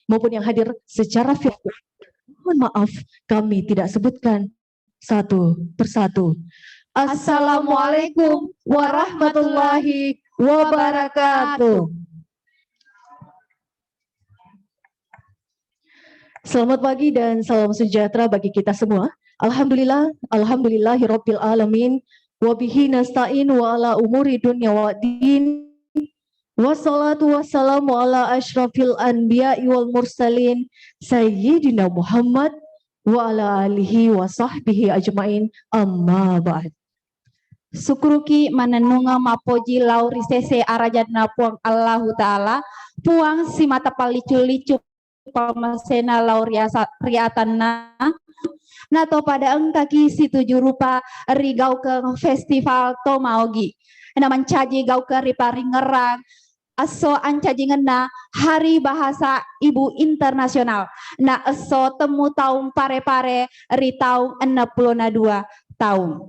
maupun yang hadir secara virtual. Mohon maaf, kami tidak sebutkan satu persatu. Assalamualaikum warahmatullahi wabarakatuh. Selamat pagi dan salam sejahtera bagi kita semua. Alhamdulillahirabbil alamin. Wa bihi nasta'in wa ala umuri dunya waddin. Wassalatu wassalamu ala asyrafil anbiya'i wal mursalin Sayyidina Muhammad wa ala alihi wa sahbihi ajmain, amma ba'd. Sukruki mananunga mapoji lauri sese arajadna puang Allahu Ta'ala puang si mata palicu-licu pamasena lauriasa riatanna nato pada engkaki si tujuh rupa rigau ke festival Tomaogi naman caji gau ke ripari ngerang aso ancaji ngena hari bahasa ibu internasional na aso temu tahun pare-pare ri tahun 62 tahun.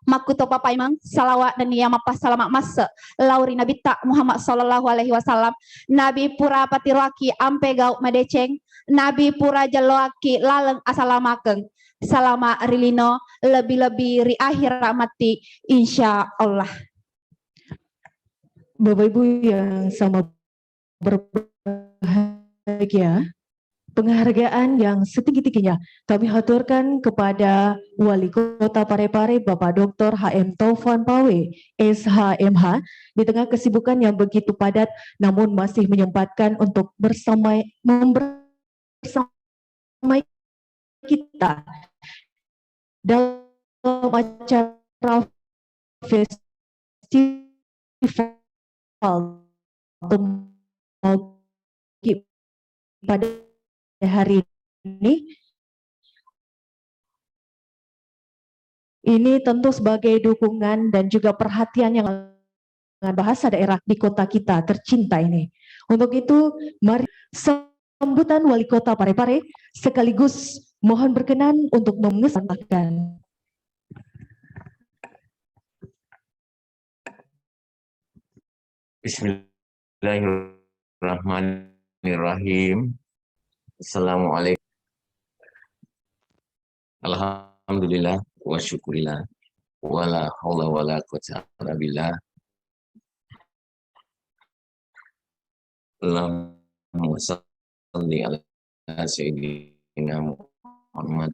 Makuto papai mang salawat dan niya mapas salamak masa lauri nabi tak Muhammad sallallahu alaihi wasallam nabi pura patiroaki ampe gau madeceng nabi pura jaloaki laleng asalamakeng salama rilino lebih-lebih ri akhir mati insya Allah. Bapak Ibu yang sama berbahagia, penghargaan yang setinggi-tingginya kami haturkan kepada Wali Kota Parepare Bapak Dr. H.M. Taufan Pawe, SHMH, di tengah kesibukan yang begitu padat namun masih menyempatkan untuk bersama kita dalam acara festival pada hari ini tentu sebagai dukungan dan juga perhatian yang dengan bahasa daerah di kota kita tercinta ini. Untuk itu, mari sambutan Wali Kota Parepare sekaligus mohon berkenan untuk mengesahkan. Bismillahirrahmanirrahim. Assalamualaikum. Alhamdulillah wa syukurillah. Wala haula wala quwwata illa billah. Allahumma shalli ala sayyidina Muhammad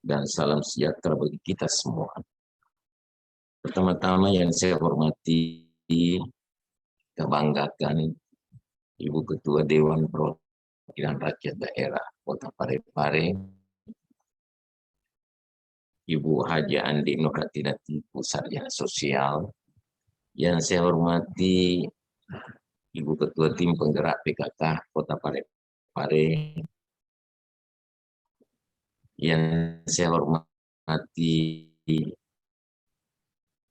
dan salam sejahtera bagi kita semua. Pertama-tama yang saya hormati, kebanggakan Ibu Ketua Dewan Perwakilan Rakyat Daerah Kota Parepare, Ibu Haja Andi Nurhatinati Pusarjana Sosial. Yang saya hormati Ibu Ketua Tim Penggerak PKK Kota Parepare. Yang saya hormati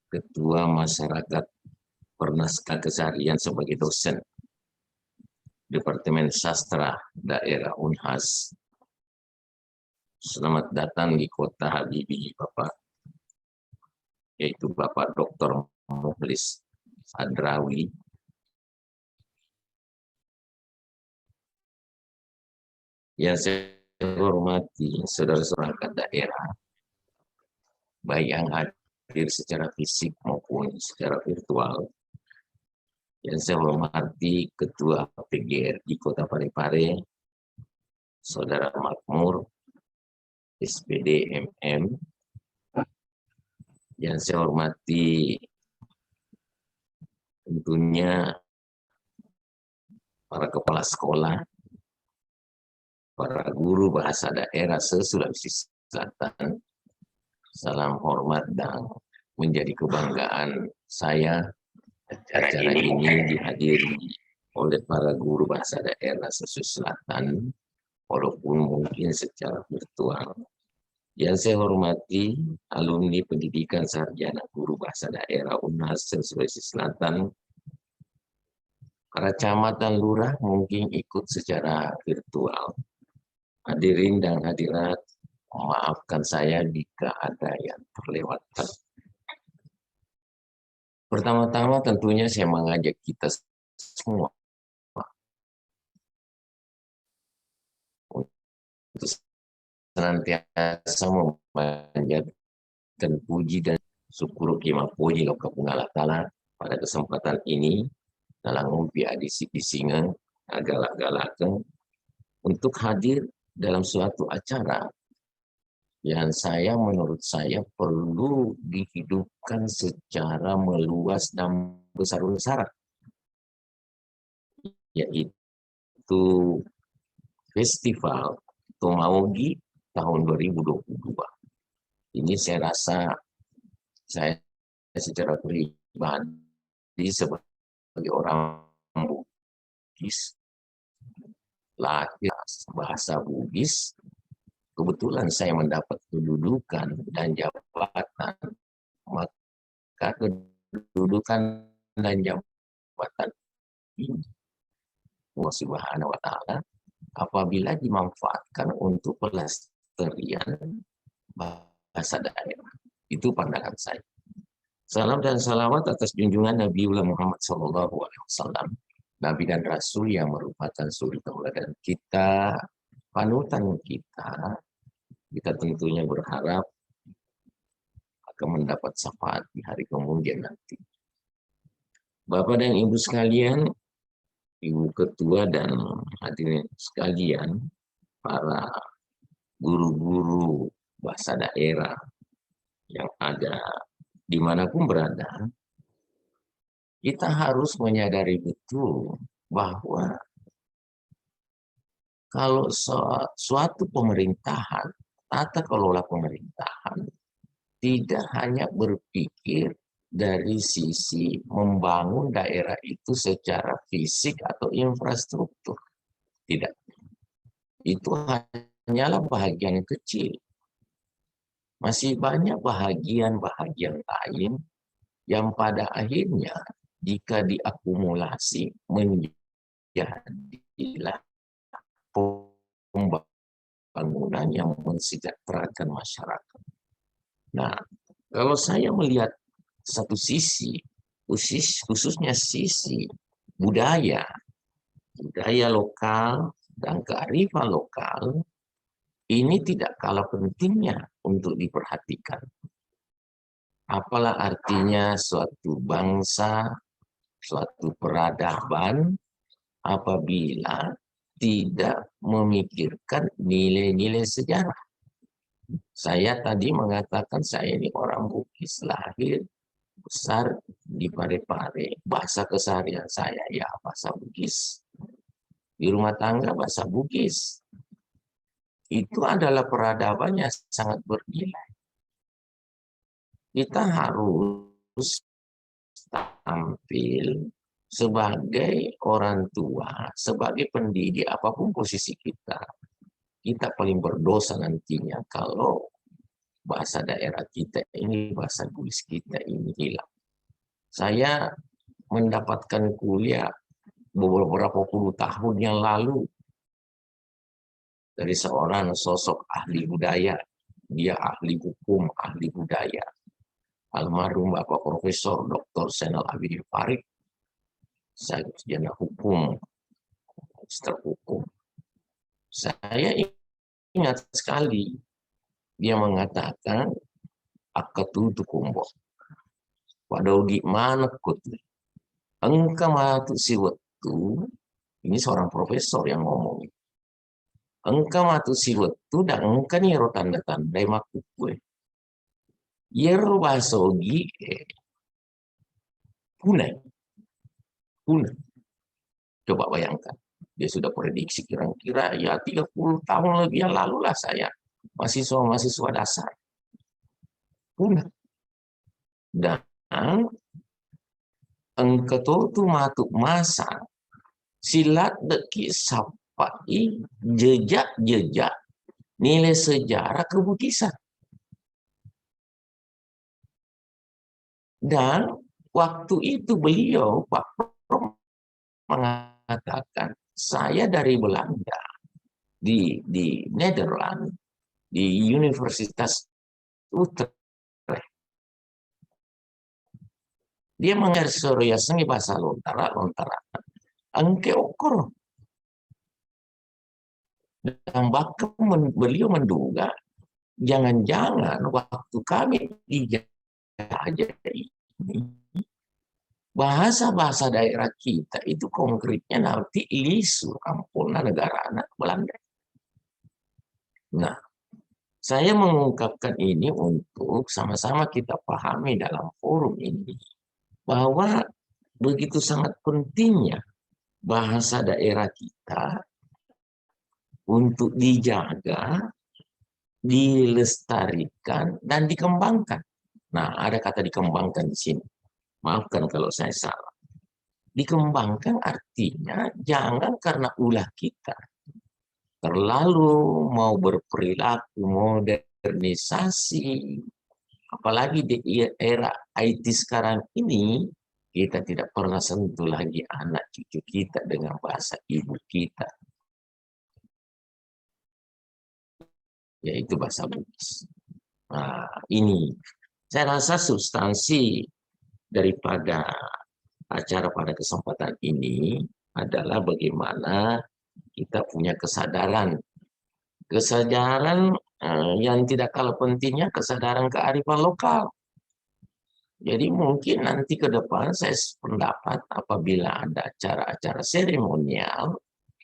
Ketua Masyarakat Pernaskah Keseharian sebagai dosen Departemen Sastra Daerah Unhas. Selamat datang di kota Habibi Bapak, yaitu Bapak Dr. Mukhlis Hadrawi. Yang saya hormati saudara-saudara daerah, baik yang hadir secara fisik maupun secara virtual. Yang saya hormati Ketua PGRI Kota Parepare, Saudara Makmur, SPD MM. Yang saya hormati tentunya para kepala sekolah, para guru bahasa daerah se-Sulawesi Selatan. Salam hormat dan menjadi kebanggaan saya. Acara ini dihadiri oleh para guru bahasa daerah Sulawesi Selatan, walaupun mungkin secara virtual. Yang saya hormati alumni pendidikan sarjana guru bahasa daerah Unhas Sulawesi Selatan, para camat dan lurah mungkin ikut secara virtual. Hadirin dan hadirat, maafkan saya jika ada yang terlewatkan. Pertama-tama tentunya saya mengajak kita semua untuk senantiasa memanjatkan puji dan syukur kima puji kepada Allah Ta'ala pada kesempatan ini dalam ngumpi adisi pisingan galak-galakan untuk hadir dalam suatu acara yang menurut saya perlu dihidupkan secara meluas dan besar-besaran, yaitu Festival Tomaogi tahun 2022. Ini saya rasa saya secara pribadi sebagai orang Bugis, lahir bahasa Bugis, kebetulan saya mendapat kedudukan dan jabatan, maka kedudukan dan jabatan ini Allah Subhanahu wa Ta'ala apabila dimanfaatkan untuk pelestarian bahasa daerah. Itu pandangan saya. Salam dan salawat atas junjungan Nabiullah Muhammad SAW, Nabi dan Rasul yang merupakan suri tauladan kita, panutan kita. Kita tentunya berharap akan mendapat syafaat di hari kemudian nanti. Bapak dan Ibu sekalian, Ibu Ketua dan hadirin sekalian, para guru-guru bahasa daerah yang ada dimanapun berada, kita harus menyadari betul bahwa kalau suatu pemerintahan, tata kelola pemerintahan, tidak hanya berpikir dari sisi membangun daerah itu secara fisik atau infrastruktur. Tidak. Itu hanyalah bahagian kecil. Masih banyak bahagian-bahagian lain yang pada akhirnya jika diakumulasi menjadilah pembangunan yang mensejahterakan masyarakat. Nah, kalau saya melihat satu sisi, khususnya sisi budaya lokal dan kearifan lokal, ini tidak kalah pentingnya untuk diperhatikan. Apalah artinya suatu bangsa, suatu peradaban apabila tidak memikirkan nilai-nilai sejarah. Saya tadi mengatakan saya ini orang Bugis, lahir besar di Parepare. Bahasa keseharian saya ya bahasa Bugis. Di rumah tangga bahasa Bugis. Itu adalah peradaban yang sangat bernilai. Kita harus tampil sebagai orang tua, sebagai pendidik, apapun posisi kita. Kita paling berdosa nantinya kalau bahasa daerah kita ini, bahasa Bugis kita ini hilang. Saya mendapatkan kuliah beberapa puluh tahun yang lalu dari seorang sosok ahli budaya. Dia ahli hukum, ahli budaya. Almarhum Bapak Profesor Dr. Zainal Abidin Farid. Saya sarjana hukum, magister hukum. Saya ingat sekali dia mengatakan akatutu kumbo. Padahal gimana kutu? Engkau matu si waktu, ini seorang profesor yang ngomong. Engkau matu si waktu dan engkau nih tanda-tanda maku kue. Yero basogi punai. Coba bayangkan. Dia sudah prediksi kira-kira ya 30 tahun lebih yang lalu lah saya. Mahasiswa dasar. Punah. Dan engkau tu matuk masa silat deki sapai jejak-jejak nilai sejarah kebukisan. Dan waktu itu beliau, Pak Prof, mengatakan, saya dari Belanda, di Nederland, di Universitas Utrecht. Dia mengajar sengi bahasa lontara. Angke okor. Dan bahkan beliau menduga jangan-jangan waktu kami dijajah ini, bahasa-bahasa daerah kita itu konkretnya nanti lisu ampuna negara anak Belanda. Nah, saya mengungkapkan ini untuk sama-sama kita pahami dalam forum ini bahwa begitu sangat pentingnya bahasa daerah kita untuk dijaga, dilestarikan, dan dikembangkan. Nah, ada kata dikembangkan di sini. Maafkan kalau saya salah. Dikembangkan artinya jangan karena ulah kita terlalu mau berperilaku modernisasi, apalagi di era IT sekarang ini, kita tidak pernah sentuh lagi anak cucu kita dengan bahasa ibu kita, yaitu bahasa Bugis. Nah, ini saya rasa substansi daripada acara pada kesempatan ini adalah bagaimana kita punya kesadaran yang tidak kalah pentingnya, kesadaran kearifan lokal. Jadi mungkin nanti ke depan saya sependapat apabila ada acara-acara seremonial,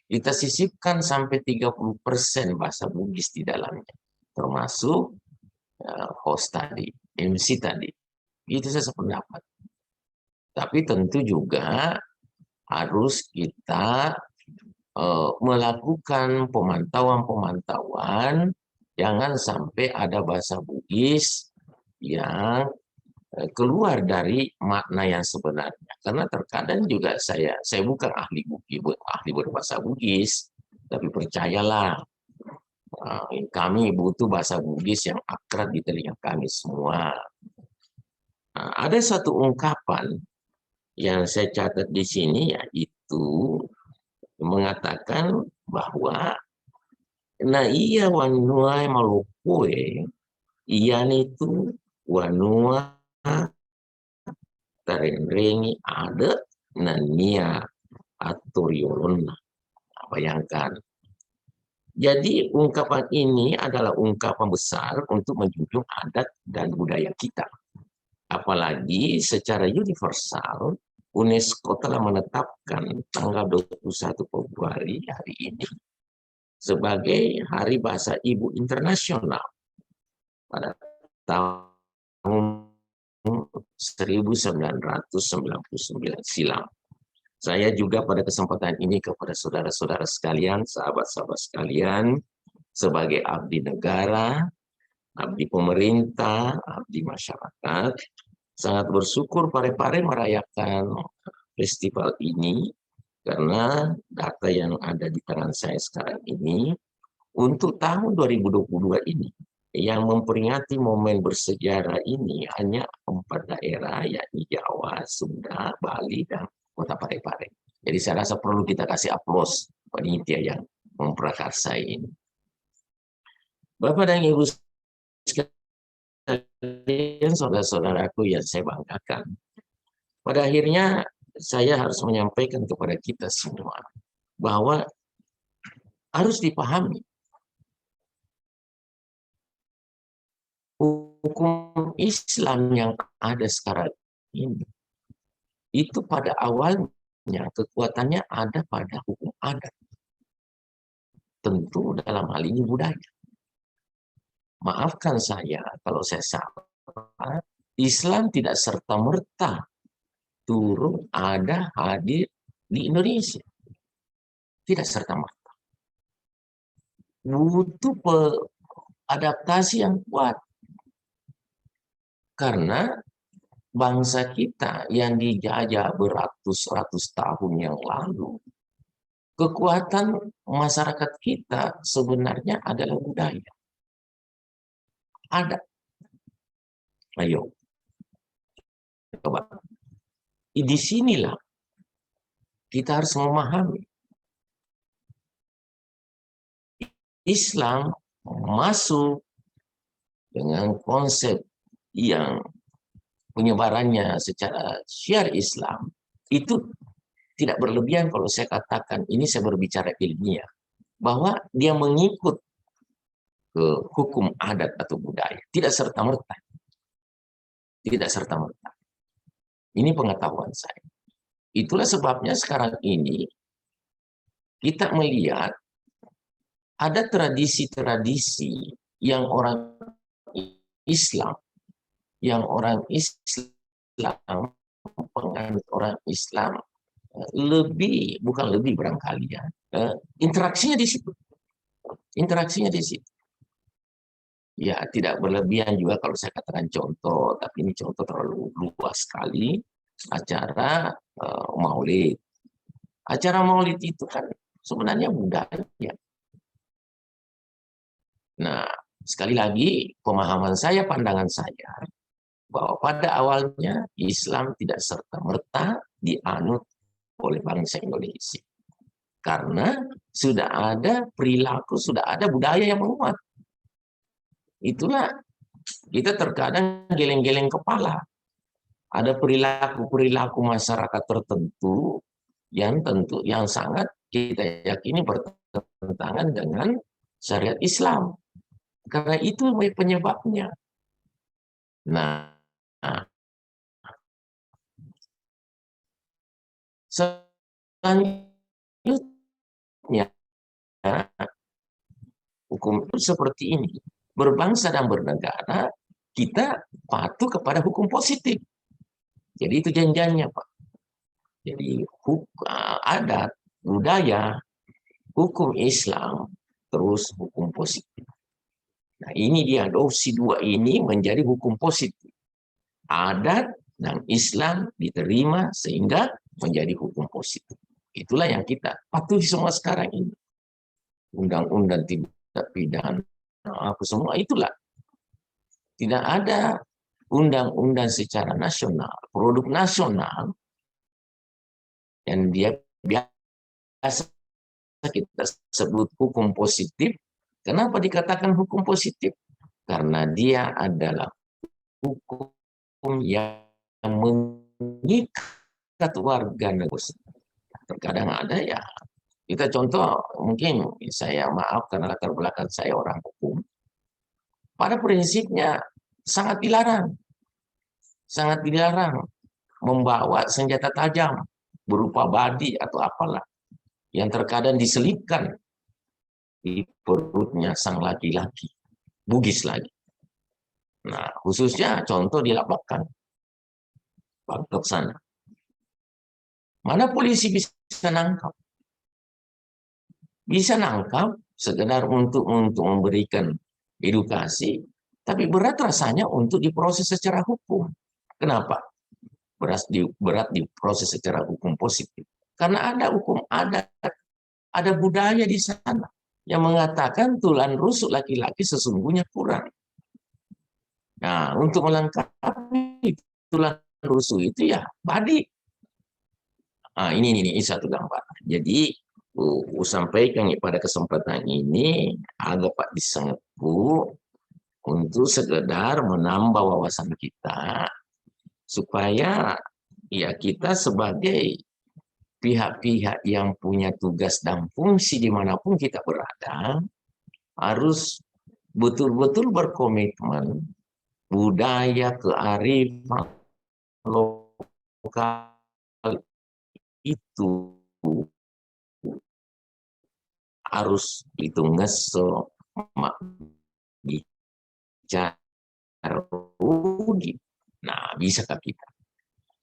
kita sisipkan sampai 30% bahasa Bugis di dalamnya, termasuk host tadi, MC tadi. Itu saya sependapat. Tapi tentu juga harus kita melakukan pemantauan-pemantauan, jangan sampai ada bahasa Bugis yang keluar dari makna yang sebenarnya. Karena terkadang juga saya bukan ahli berbahasa Bugis, tapi percayalah, kami butuh bahasa Bugis yang akrab di telinga kami semua. Nah, ada satu ungkapan yang saya catat di sini, yaitu mengatakan bahwa na iya wanua malukue iya itu wanua tarenrengi ada nania atoriolona. Bayangkan. Jadi ungkapan ini adalah ungkapan besar untuk menjunjung adat dan budaya kita. Apalagi secara universal UNESCO telah menetapkan tanggal 21 Februari hari ini sebagai Hari Bahasa Ibu Internasional pada tahun 1999 silam. Saya juga pada kesempatan ini kepada saudara-saudara sekalian, sahabat-sahabat sekalian, sebagai abdi negara, abdi pemerintah, abdi masyarakat, sangat bersyukur pare-pare merayakan festival ini, karena data yang ada di tangan saya sekarang ini, untuk tahun 2022 ini, yang memperingati momen bersejarah ini hanya 4 daerah, yakni Jawa, Sunda, Bali, dan Kota Parepare. Jadi saya rasa perlu kita kasih aplaus panitia yang memprakarsa ini. Bapak dan Ibu sekalian, saudara-saudaraku yang saya banggakan, pada akhirnya saya harus menyampaikan kepada kita semua bahwa harus dipahami hukum Islam yang ada sekarang ini itu pada awalnya kekuatannya ada pada hukum adat, tentu dalam hal ini budaya. Maafkan saya kalau saya salah, Islam tidak serta-merta turun ada hadir di Indonesia. Tidak serta-merta. Butuh adaptasi yang kuat. Karena bangsa kita yang dijajah beratus-ratus tahun yang lalu, kekuatan masyarakat kita sebenarnya adalah budaya. Ada. Ayo. Coba. Di sinilah kita harus memahami Islam masuk dengan konsep yang penyebarannya secara syiar Islam itu tidak berlebihan kalau saya katakan ini saya berbicara ilmiah. bahwa dia mengikut ke hukum adat atau budaya. Tidak serta-merta. Tidak serta-merta. Ini pengetahuan saya. Itulah sebabnya sekarang ini kita melihat ada tradisi-tradisi yang orang Islam, penganut orang Islam lebih, bukan lebih barangkali ya, interaksinya di situ. Interaksinya di situ. Ya, tidak berlebihan juga kalau saya katakan contoh, tapi ini contoh terlalu luas sekali. Acara maulid. Acara maulid itu kan sebenarnya budaya. Nah, sekali lagi pemahaman saya, pandangan saya, bahwa pada awalnya Islam tidak serta-merta dianut oleh bangsa Indonesia. Karena sudah ada perilaku, sudah ada budaya yang menguat. Itulah kita terkadang geleng-geleng kepala. Ada perilaku-perilaku masyarakat tertentu yang sangat kita yakini bertentangan dengan syariat Islam. Karena itu penyebabnya. Nah, selanjutnya hukum itu seperti ini. Berbangsa dan bernegara, kita patuh kepada hukum positif. Jadi itu janjiannya, Pak. Jadi adat, budaya, hukum Islam, terus hukum positif. Nah, ini diadopsi dua ini menjadi hukum positif. Adat dan Islam diterima sehingga menjadi hukum positif. Itulah yang kita patuhi semua sekarang ini. Undang-undang tindak pidana, apa semua itulah. Tidak ada undang-undang secara nasional, produk nasional, yang dia biasa kita sebut hukum positif. Kenapa dikatakan hukum positif? Karena dia adalah hukum yang mengikat warga negara. Terkadang ada ya, kita contoh, mungkin saya maaf karena latar belakang saya orang hukum. Pada prinsipnya sangat dilarang membawa senjata tajam berupa badi atau apalah yang terkadang diselipkan di perutnya sang laki-laki, Bugis lagi. Nah, khususnya contoh di Labakan, Bangkok sana. Mana polisi bisa nangkap? Bisa nangkap sekedar untuk memberikan edukasi, tapi berat rasanya untuk diproses secara hukum. Kenapa? Berat diproses secara hukum positif. Karena ada hukum adat, ada budaya di sana yang mengatakan tulang rusuk laki-laki sesungguhnya kurang. Nah, untuk melengkapi tulang rusuk itu ya badi. Nah, ini satu gambar. Jadi, sampaikan pada kesempatan ini agak Pak disengku untuk sekedar menambah wawasan kita supaya ya kita sebagai pihak-pihak yang punya tugas dan fungsi dimanapun kita berada harus betul-betul berkomitmen budaya kearifan lokal itu harus itu ngeso bicara. Nah, bisakah kita?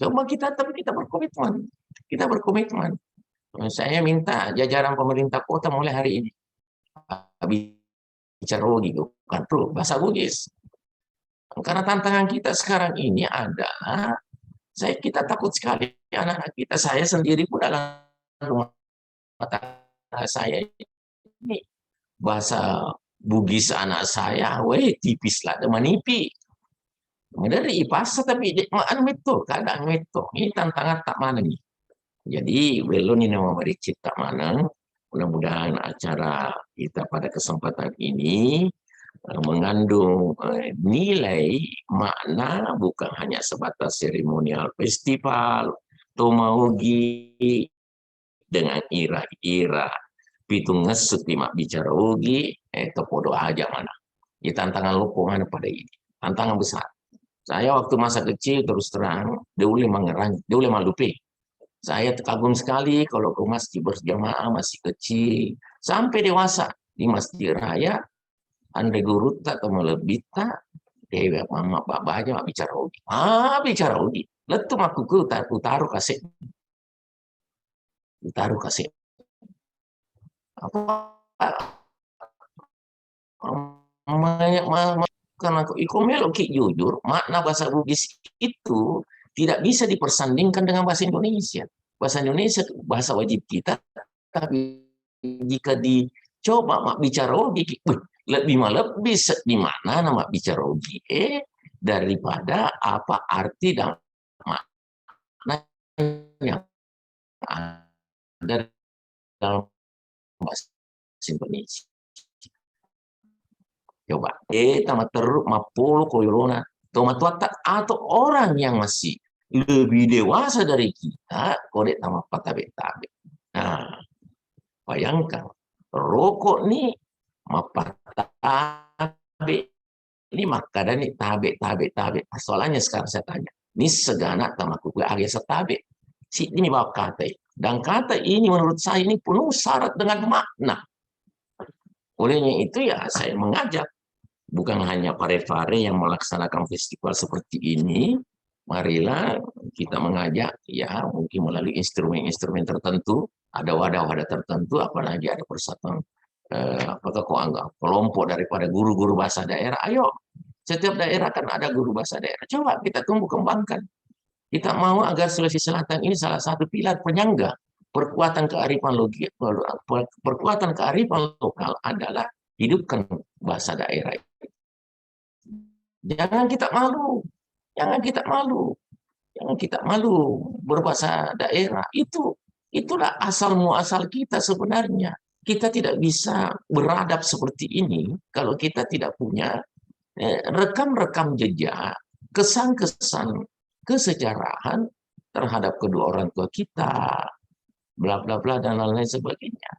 Coba tapi kita berkomitmen. Kita berkomitmen. Saya minta jajaran pemerintah kota mulai hari ini. Bicara gitu. Kan tuh bahasa Bugis. Karena tantangan kita sekarang ini adalah kita takut sekali anak-anak kita. Saya sendiri pun dalam rumah tangga saya ini bahasa Bugis anak saya, tipis lah, manipi. Dari ipasa tapi kadang itu. Ini tantangan tak mana nih. Jadi belum ini nama bercita mana. Mudah-mudahan acara kita pada kesempatan ini mengandung nilai makna bukan hanya sebatas seremonial festival Tomaugi dengan ira-ira pitung ngesut mak bicara ugi, podo aja mana. Ya tantangan lopongan pada ini. Tantangan besar. Saya waktu masa kecil terus terang, dia boleh malupi. Saya kagum sekali kalau ke masjid berjamaah masih kecil. Sampai dewasa di masjid raya, anda guru tak lebih tak, dewa mama bapak aja bicara ugi. Bicara ugi. Letum aku ke taruh kasih. Taruh kasih. Apa? Karena aku melok jujur, makna bahasa Bugis itu tidak bisa dipersandingkan dengan bahasa Indonesia. Bahasa Indonesia bahasa wajib kita, tapi jika dicoba mak bicara ogi, lebih bisa di mana nama bicara ogi daripada apa arti dan makna yang ada dalam bahasa Indonesia. Coba, tamat teruk mapolo koyorona, tomat watak atau orang yang masih lebih dewasa dari kita, kode tamat patabe-tabe. Nah, bayangkan, rokok nih mapatabe, ini makada nih tabe. Soalnya sekarang saya tanya, ini segana tamat kukui agak setabe. Si ini bawa kata, dan kata ini menurut saya ini penuh syarat dengan makna. Olehnya itu ya saya mengajak, bukan hanya pare-pare yang melaksanakan festival seperti ini, marilah kita mengajak ya mungkin melalui instrumen-instrumen tertentu, ada wadah-wadah tertentu, apalagi ada persatuan apakah kau anggap kelompok daripada guru-guru bahasa daerah. Ayo, setiap daerah kan ada guru bahasa daerah. Coba kita tumbuh kembangkan. Kita mau agar Sulawesi Selatan ini salah satu pilar penyangga perkuatan kearifan lokal adalah hidupkan bahasa daerah. Jangan kita malu, jangan kita malu berbahasa daerah. Itulah asal muasal kita sebenarnya. Kita tidak bisa beradab seperti ini kalau kita tidak punya rekam-rekam jejak, kesan-kesan kesejarahan terhadap kedua orang tua kita, bla bla bla dan lain-lain sebagainya.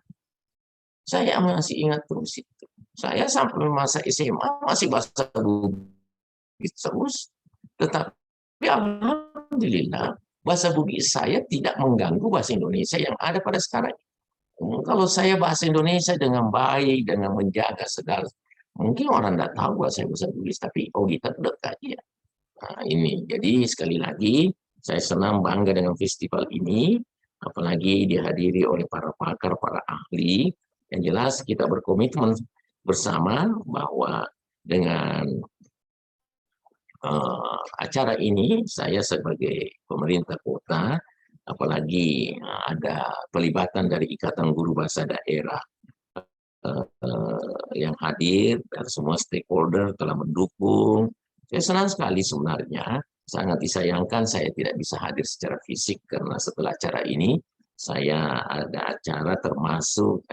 Saya masih ingat terus itu. Saya sampai masa SMA masih bahasa Bugis terus, tetapi alhamdulillah bahasa Bugis saya tidak mengganggu bahasa Indonesia yang ada pada sekarang. Kalau saya bahasa Indonesia dengan baik, dengan menjaga segala, mungkin orang tidak tahu bahasa Bugis, tapi kita dekat ya. Nah, ini, jadi sekali lagi saya senang bangga dengan festival ini, apalagi dihadiri oleh para pakar, para ahli. Yang jelas kita berkomitmen bersama bahwa dengan acara ini saya sebagai pemerintah kota, apalagi ada pelibatan dari Ikatan Guru Bahasa Daerah yang hadir dan semua stakeholder telah mendukung. Saya senang sekali sebenarnya, sangat disayangkan saya tidak bisa hadir secara fisik karena setelah acara ini saya ada acara termasuk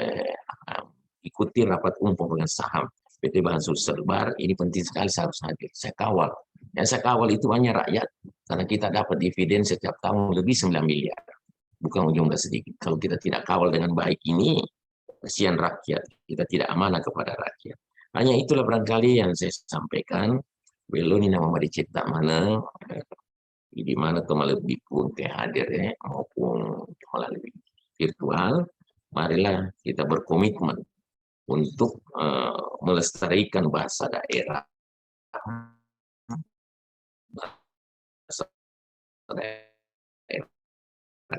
ikuti rapat umum pemegang saham PT Bansur Serbar. Ini penting sekali, saya harus hadir, saya kawal. Yang saya kawal itu hanya rakyat, karena kita dapat dividen setiap tahun lebih 9 miliar. Bukan jumlah sedikit. Kalau kita tidak kawal dengan baik ini, kasihan rakyat, kita tidak amanah kepada rakyat. Hanya itulah barangkali yang saya sampaikan. Belum ini nama dicipta mana, di mana lebih pun hadir maupun melalui virtual. Marilah kita berkomitmen untuk melestarikan bahasa daerah. Bahasa daerah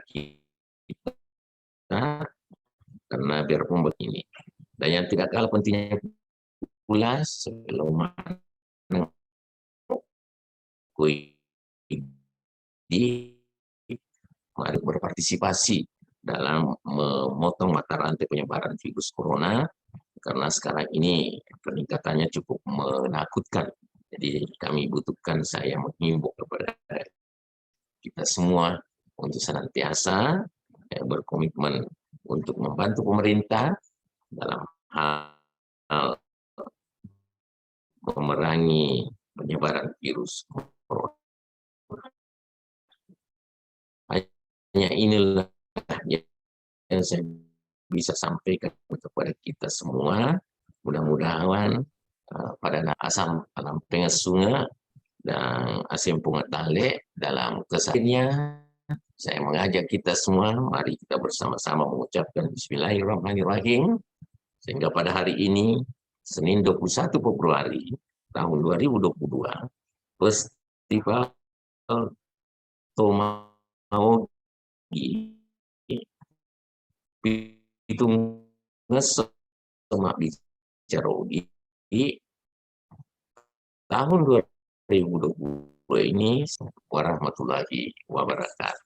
kita, karena biarpun begini. Dan yang tidak kalah pentingnya pula sebelum mari berpartisipasi dalam memotong mata rantai penyebaran virus corona, karena sekarang ini peningkatannya cukup menakutkan. Jadi kami butuhkan, saya menghimbau kepada kita semua untuk senantiasa berkomitmen untuk membantu pemerintah dalam hal memerangi penyebaran virus corona. Hanya inilah yang saya bisa sampaikan kepada kita semua. Mudah-mudahan pada asam alam pengesunga dan asim pungat tale dalam kesehariannya. Saya mengajak kita semua, mari kita bersama-sama mengucapkan Bismillahirrahmanirrahim. Sehingga pada hari ini, Senin 21 Februari tahun 2022, Festival Tomaugi Pitung Semak Bicaro di tahun 2022 ini, warahmatullahi wabarakatuh.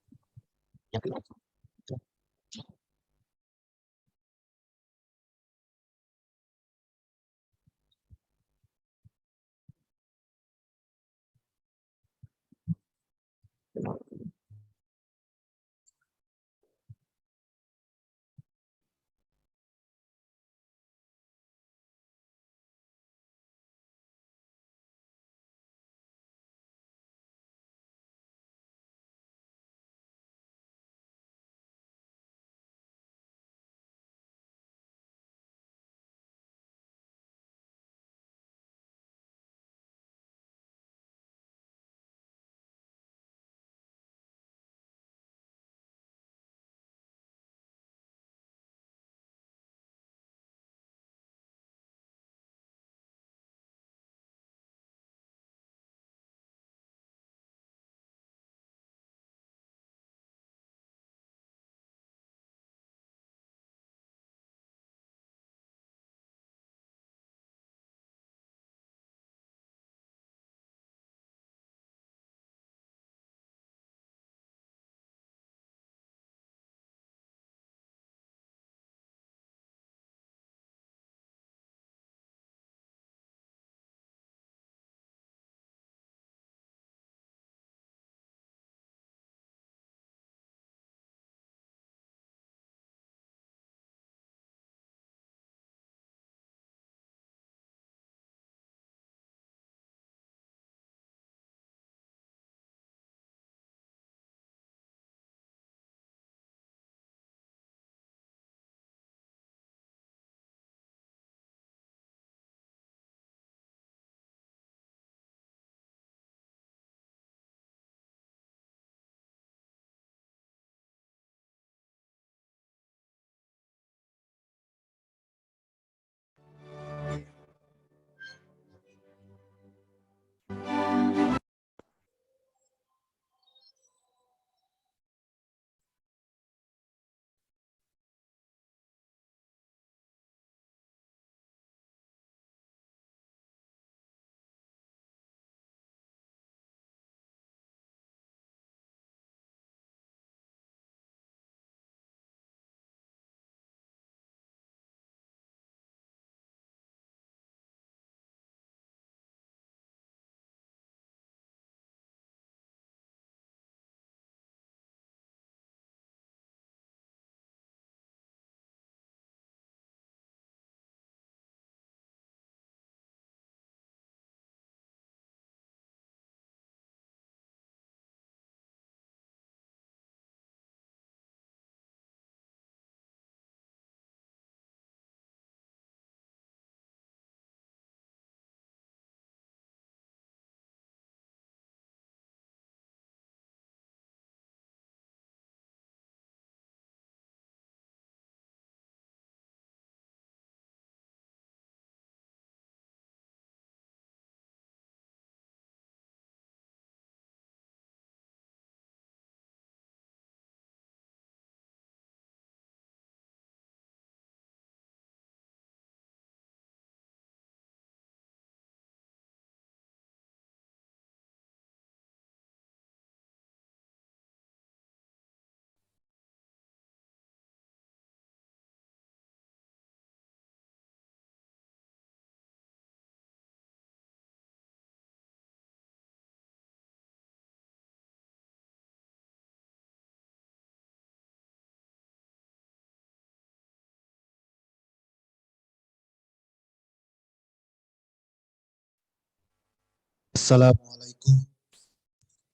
Assalamualaikum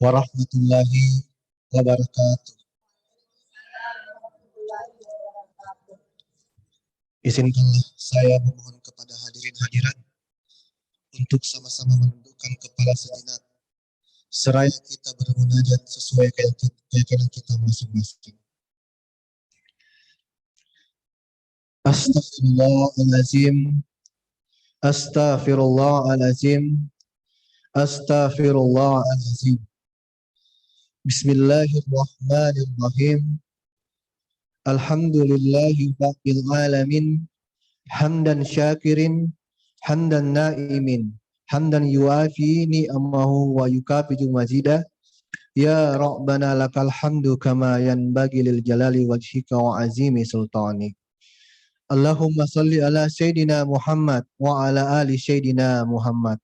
warahmatullahi wabarakatuh. Izinkanlah saya memohon kepada hadirin hadirat untuk sama-sama menundukkan kepala sejenak, seraya kita bermunajat sesuai keyakinan kita masing-masing. Astaghfirullahalazim, astaghfirullahalazim, astaghfirullahalazim. Bismillahirrahmanirrahim. Alhamdulillahi rabbil alamin. Hamdan syakirin, hamdan naimin, hamdan yuafi ni'amahu wa yukafidu mazidah. Ya Rabbana lakal hamdu kama yanbaghi lil jalali wajhika wa azimi sultani. Allahumma salli ala Sayyidina Muhammad wa ala ali Sayyidina Muhammad.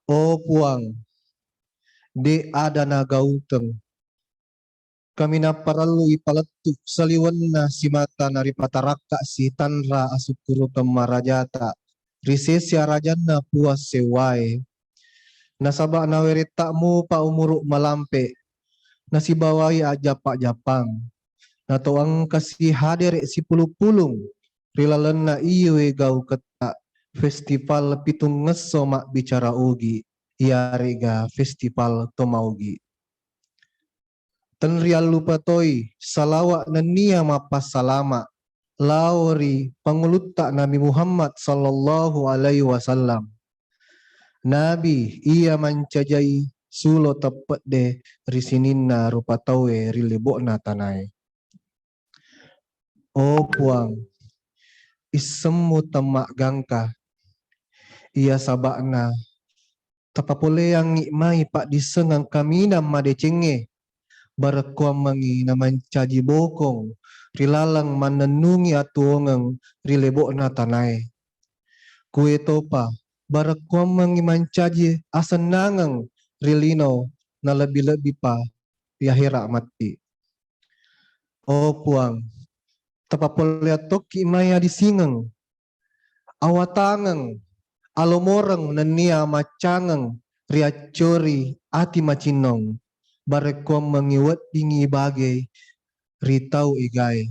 O puang, di adana gauteng, kami na paralu ipaletuk saliwanna si mata naripata raka si tanra asukuru kemarajata risesya rajanna puas sewai nasaba naweri takmu pa umuruk malampe nasibawai aja pak japang natoang kasih hadir si pulung rilalenna iwe gau ketak festival pitung ngeso mak bicara ugi ia rega festival tomaugi. Tenrial lupa toi salawat nania mapas salama lauri pangulutak Nabi Muhammad sallallahu alaihi wasallam. Nabi ia mancajai sulo tepet de risininna rupa tawe rilebokna tanai. O puang isemu temak gangka ia sabakna tapapole yang ngikmai pak disengang kamina made cenge barakuam mangi naman caji bokong rilalang manenungi atuongeng rilebokna tanai. Kue topa barakuam mangi mancaji asenangeng rilino na lebih-lebih pa yahira mati. O puang tapapolya toki maya disingeng awatangeng alomoreng nenia macangeng riacori ati macinong barekom mengiwat dingi bagai ritau igai.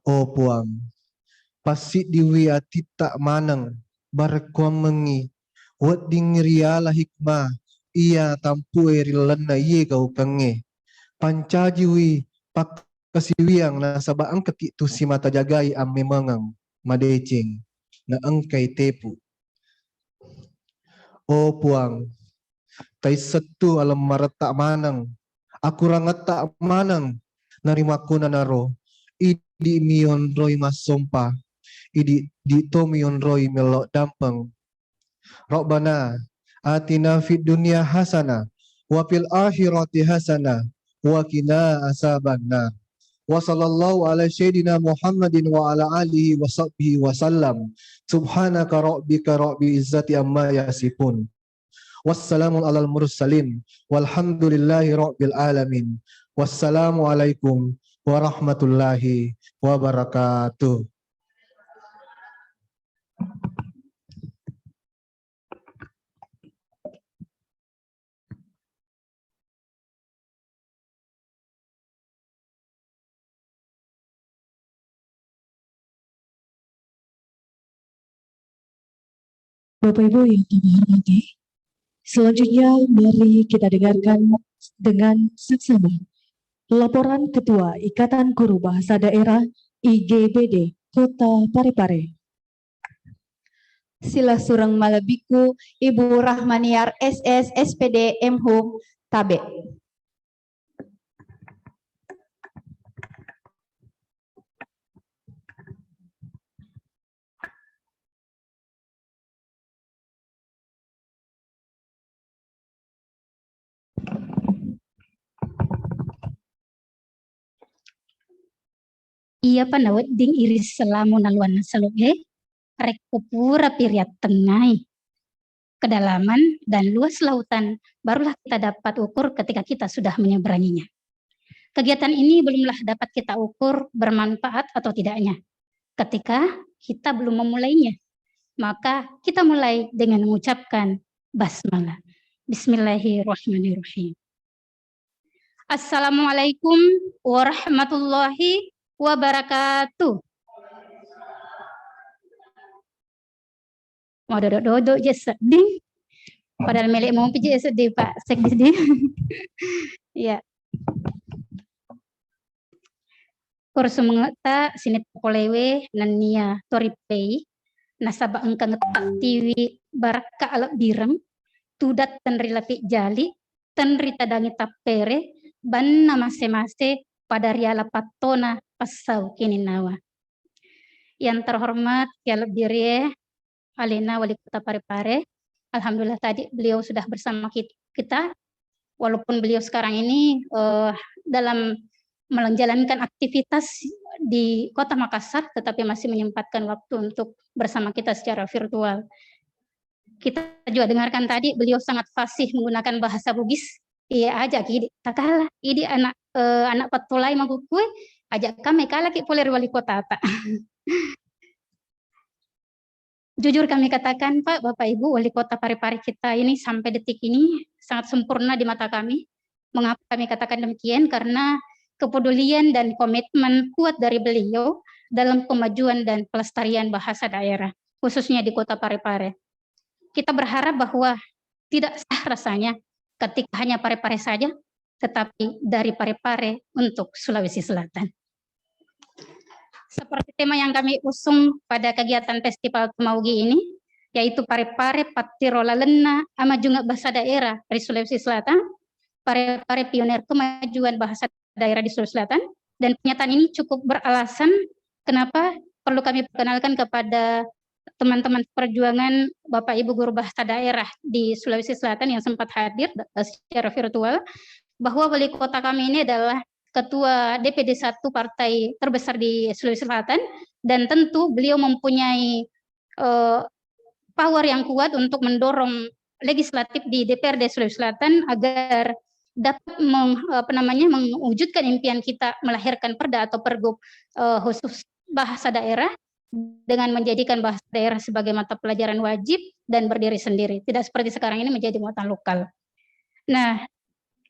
O puang pasit diwi ati tak manang barekom mengi wat ding riala hikmah ia tampu rilana iye kau kenge pancajiwi pak kasiwiang na sabaang ketik tu si mata jagai amme mengang madecing na engkai tepu. O puang tai setu alam maretak manang aku rangat tak manang narimaku nanaro idi mion roy mas sompa idi di to mion roy melok dampeng. Rabbana atina fid dunya hasana wa fil akhirati hasana wa qina azabannar. Wa sallallahu ala sayyidina Muhammadin wa ala alihi wa sahbihi wa sallam. Subhanaka rabbika rabbil izzati amma yasifun. Wassalamu alal mursalin walhamdulillahi rabbil alamin. Wassalamualaikum warahmatullahi wabarakatuh. Bapak Ibu yang kami hormati, selanjutnya mari kita dengarkan dengan seksama laporan Ketua Ikatan Guru Bahasa Daerah IGBD Kota Parepare. Sila surang malabiku Ibu Rahmaniar SS SPD MHUM Tabe. Iya panawat ding iris selamu naluan saloge rek pura piriat tengai kedalaman dan luas lautan barulah kita dapat ukur ketika kita sudah menyeberanginya. Kegiatan ini belumlah dapat kita ukur bermanfaat atau tidaknya ketika kita belum memulainya. Maka kita mulai dengan mengucapkan basmalah. Bismillahirrahmanirrahim. Assalamualaikum warahmatullahi wabarakatuh. Mau dodok-dodok je sedih. Padahal melek mau pijak sedih Pak Sekdi. Ya. Kursu mengeta sinit polewe nania toripei nasaba engkang ngetak tiwi baraka alak bireng tudat tenri lapik jali tenri tadangi tapere banna mase-mase pada riala patona pasau kini nawa. Yang terhormat ya lebih Alena Wali Kota Parepare. Alhamdulillah tadi beliau sudah bersama kita walaupun beliau sekarang ini dalam menjalankan aktivitas di Kota Makassar tetapi masih menyempatkan waktu untuk bersama kita secara virtual. Kita juga dengarkan tadi beliau sangat fasih menggunakan bahasa Bugis. Iya ajak idi takala idi anak anak patulai magukui ajak kami kala ki poler wali kota tak. Jujur kami katakan Pak, Bapak Ibu wali kota Parepare kita ini sampai detik ini sangat sempurna di mata kami. Mengapa kami katakan demikian? Karena kepedulian dan komitmen kuat dari beliau dalam kemajuan dan pelestarian bahasa daerah, khususnya di kota Parepare. Kita berharap bahwa tidak sah rasanya ketika hanya Parepare saja, tetapi dari Parepare untuk Sulawesi Selatan. Seperti tema yang kami usung pada kegiatan Festival Tumaugi ini, yaitu Parepare Patirola Lena Amajunga Bahasa Daerah dari Sulawesi Selatan, Parepare Pionir Kemajuan Bahasa Daerah di Sulawesi Selatan, dan pernyataan ini cukup beralasan kenapa perlu kami perkenalkan kepada teman-teman perjuangan Bapak Ibu Guru Bahasa Daerah di Sulawesi Selatan yang sempat hadir secara virtual, bahwa wali kota kami ini adalah ketua DPD 1 partai terbesar di Sulawesi Selatan, dan tentu beliau mempunyai power yang kuat untuk mendorong legislatif di DPRD Sulawesi Selatan agar dapat mewujudkan impian kita melahirkan perda atau pergub khusus bahasa daerah dengan menjadikan bahasa daerah sebagai mata pelajaran wajib dan berdiri sendiri, tidak seperti sekarang ini menjadi muatan lokal. Nah,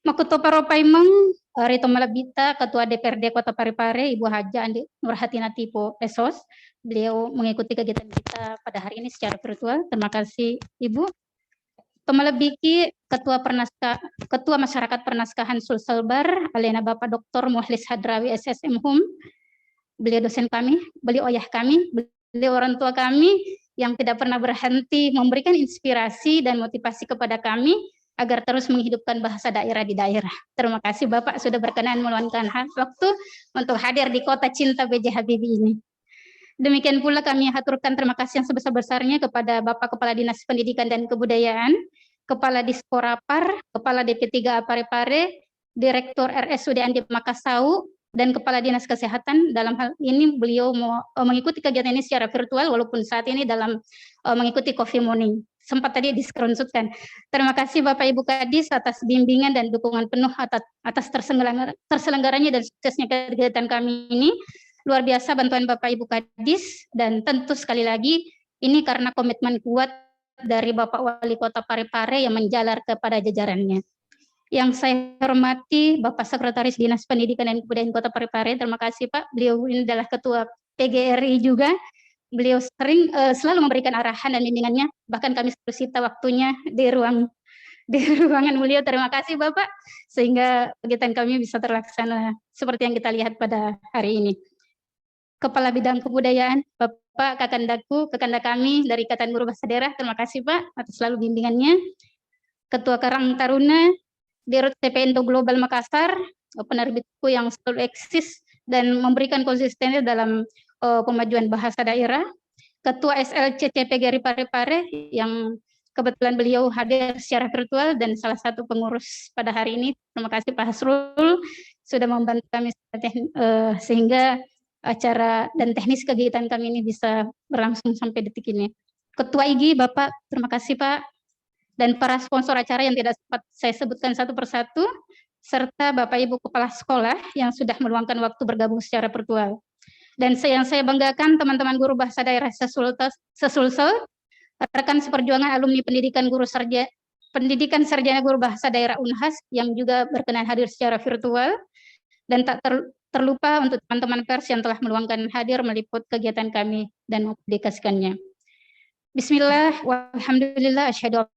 Makuto Paropaimeng Rito Malabita, Ketua DPRD Kota Parepare, Ibu Haja Andi Nurhatinati Po Esos, beliau mengikuti kegiatan kita pada hari ini secara virtual. Terima kasih Ibu. Tomalabiki Ketua Masyarakat Pernaskahan Sulselbar, Alena Bapak Dr. Muhlis Hadrawi SSM Hum, beliau dosen kami, beliau ayah kami, beliau orang tua kami yang tidak pernah berhenti memberikan inspirasi dan motivasi kepada kami agar terus menghidupkan bahasa daerah di daerah. Terima kasih Bapak sudah berkenan meluangkan waktu untuk hadir di kota cinta B.J. Habibie ini. Demikian pula kami haturkan terima kasih yang sebesar-besarnya kepada Bapak Kepala Dinas Pendidikan dan Kebudayaan, Kepala Disporapar, Kepala DP3A Parepare, Direktur RSUD Andi Makassau, dan Kepala Dinas Kesehatan. Dalam hal ini beliau mengikuti kegiatan ini secara virtual walaupun saat ini dalam mengikuti coffee morning. Sempat tadi diskronshotkan. Terima kasih Bapak Ibu Kadis atas bimbingan dan dukungan penuh atas terselenggaranya dan suksesnya kegiatan kami ini. Luar biasa bantuan Bapak Ibu Kadis, dan tentu sekali lagi ini karena komitmen kuat dari Bapak Wali Kota Parepare yang menjalar kepada jajarannya. Yang saya hormati Bapak Sekretaris Dinas Pendidikan dan Kebudayaan Kota Parepare, terima kasih Pak. Beliau ini adalah Ketua PGRI juga. Beliau selalu memberikan arahan dan bimbingannya, bahkan kami selalu sita waktunya di ruangan beliau. Terima kasih Bapak, sehingga kegiatan kami bisa terlaksana seperti yang kita lihat pada hari ini. Kepala Bidang Kebudayaan, Bapak Kakanda kami dari Ikatan Guru Bahasa Daerah, terima kasih Pak atas selalu bimbingannya. Ketua Karang Taruna, Dirut TPNTO Global Makassar, penerbit buku yang selalu eksis dan memberikan konsistensi dalam pemajuan bahasa daerah. Ketua SLC CPGRI Parepare yang kebetulan beliau hadir secara virtual dan salah satu pengurus pada hari ini. Terima kasih Pak Hasrul sudah membantu kami sehingga acara dan teknis kegiatan kami ini bisa berlangsung sampai detik ini. Ketua IGI Bapak, terima kasih Pak, dan para sponsor acara yang tidak sempat saya sebutkan satu persatu, serta Bapak Ibu Kepala Sekolah yang sudah meluangkan waktu bergabung secara virtual. Dan yang saya banggakan teman-teman guru bahasa daerah Sesulsel, rekan seperjuangan alumni pendidikan guru Pendidikan Sarjana Guru Bahasa Daerah Unhas yang juga berkenan hadir secara virtual, dan tak terlupa untuk teman-teman pers yang telah meluangkan hadir meliput kegiatan kami dan mempublikasikannya. Bismillah, walhamdulillah, asyhadu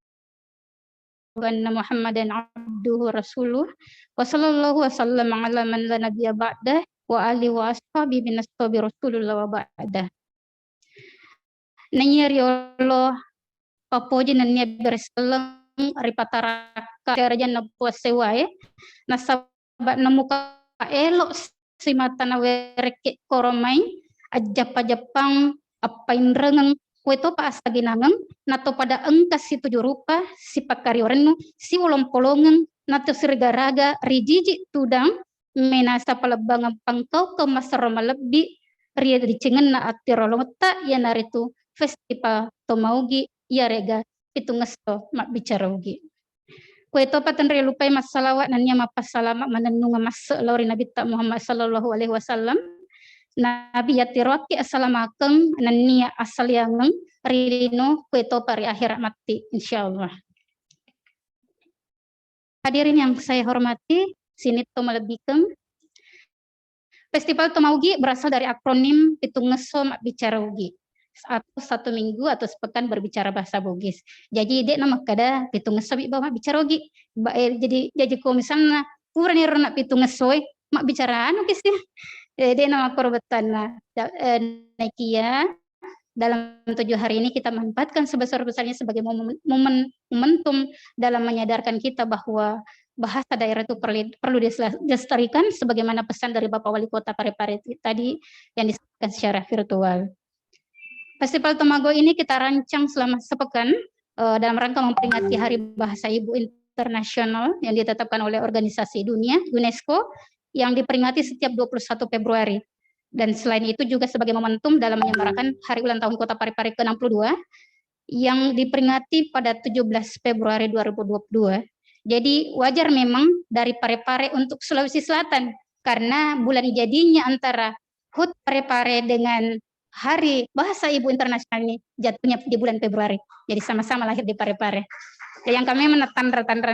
anna Muhammadan abduhu rasuluh, wa sallallahu wasallam ala man la nabiyya ba'dah, wa alihi wa ashabi bin ashabi rasulullah wa ba'dah. Nanyari Allah, papoji nanya berselang ripataraka serajan napuas sewae nasabat namuka elok si mata nawereke koromai ajap-ajapang apain rengeng kueto pa asaginangeng nato pada engkas si tujuh rupa si pakaryorenu si ulong-polongeng nato sirgaraga rijiji tudang menasa palabangan pangkau ke masaroma lebih ria dicengen na atirolong tak ya naritu festival tomaugi ya rega itu ngesto mak bicara ugi. Kue topa tenri lupai mas salawat nanya mapas salama manenunga mas lauri Nabi tak Muhammad sallallahu alaihi wasallam. Nabi yatiroki assalamakeng nania asal yangeng rilino kue topa ri akhirat mati insyaallah. Hadirin yang saya hormati, sini to melebihkan. Festival Tomaugi berasal dari akronim itu ngeso mak bicara ugi. Atau satu minggu atau sepekan berbicara bahasa Bugis. Jadi dia nama kada pitung ngesobi bawa bicara ogi. Jadi kalau misalnya pura nih nak pitung ngesoi mak bicara anu kisi. Dia nama korbetan Naikia. Dalam 7 hari ini kita manfaatkan sebesar-besarnya sebagai momentum dalam menyadarkan kita bahwa bahasa daerah itu perlu dilestarikan sebagaimana pesan dari Bapak Wali Kota Parepare tadi yang disampaikan secara virtual. Festival Tomago ini kita rancang selama sepekan dalam rangka memperingati Hari Bahasa Ibu Internasional yang ditetapkan oleh organisasi dunia UNESCO yang diperingati setiap 21 Februari. Dan selain itu juga sebagai momentum dalam menyemarakan Hari Ulang Tahun Kota Parepare ke-62 yang diperingati pada 17 Februari 2022. Jadi wajar memang dari Parepare untuk Sulawesi Selatan karena bulan jadinya antara HUT Parepare dengan Hari Bahasa Ibu Internasional ini jatuhnya di bulan Februari. Jadi sama-sama lahir di Parepare. Yang kami menetan-retan.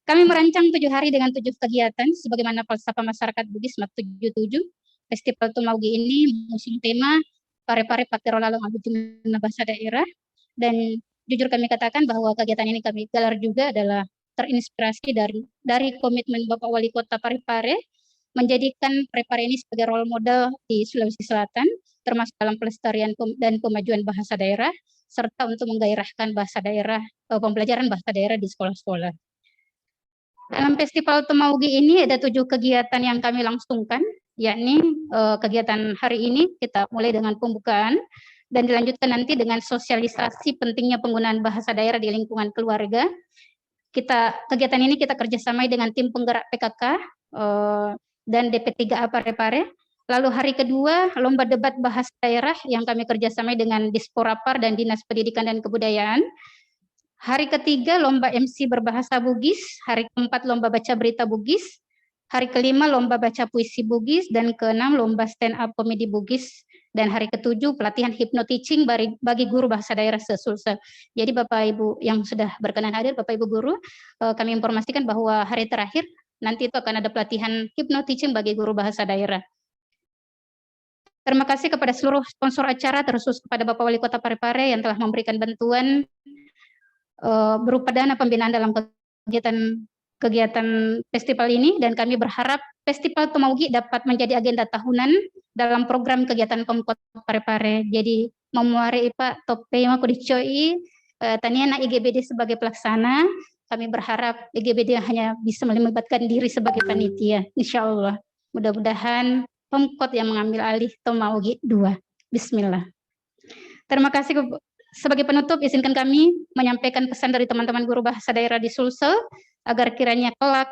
Kami merancang 7 hari dengan 7 kegiatan sebagaimana falsafah masyarakat Bugis 77. Festival Tomaugi ini mengusung tema Parepare Patero Lalong Abutuna Bahasa Daerah. Dan jujur kami katakan bahwa kegiatan ini kami gelar juga adalah terinspirasi dari komitmen Bapak Wali Kota Parepare menjadikan Parepare ini sebagai role model di Sulawesi Selatan termasuk dalam pelestarian dan pemajuan bahasa daerah, serta untuk menggairahkan bahasa daerah, pembelajaran bahasa daerah di sekolah-sekolah. Dalam Festival Tomaugi ini ada 7 kegiatan yang kami langsungkan, yakni kegiatan hari ini kita mulai dengan pembukaan dan dilanjutkan nanti dengan sosialisasi pentingnya penggunaan bahasa daerah di lingkungan keluarga. Kegiatan ini kita kerjasamai dengan tim penggerak PKK dan DP3A Parepare. Lalu hari kedua, lomba debat bahasa daerah yang kami kerjasamai dengan Disporapar dan Dinas Pendidikan dan Kebudayaan. Hari ketiga, lomba MC berbahasa Bugis. Hari keempat, lomba baca berita Bugis. Hari kelima, lomba baca puisi Bugis. Dan keenam, lomba stand up komedi Bugis. Dan hari ketujuh, pelatihan hypno-teaching bagi guru bahasa daerah se-Sulsel. Jadi Bapak Ibu yang sudah berkenan hadir, Bapak Ibu guru, kami informasikan bahwa hari terakhir, nanti itu akan ada pelatihan hypno-teaching bagi guru bahasa daerah. Terima kasih kepada seluruh sponsor acara, terkhusus kepada Bapak Wali Kota Parepare yang telah memberikan bantuan berupa dana pembinaan dalam kegiatan festival ini, dan kami berharap Festival Tomaugi dapat menjadi agenda tahunan dalam program kegiatan Pemkot Parepare. Jadi memuari Pak Tope Makudicoi Taniana IGBD sebagai pelaksana. Kami berharap IGBD hanya bisa melibatkan diri sebagai panitia. Insya Allah. Mudah-mudahan Pemkot yang mengambil alih Tomaugi 2. Bismillah. Terima kasih. Sebagai penutup, izinkan kami menyampaikan pesan dari teman-teman guru bahasa daerah di Sulsel agar kiranya kelak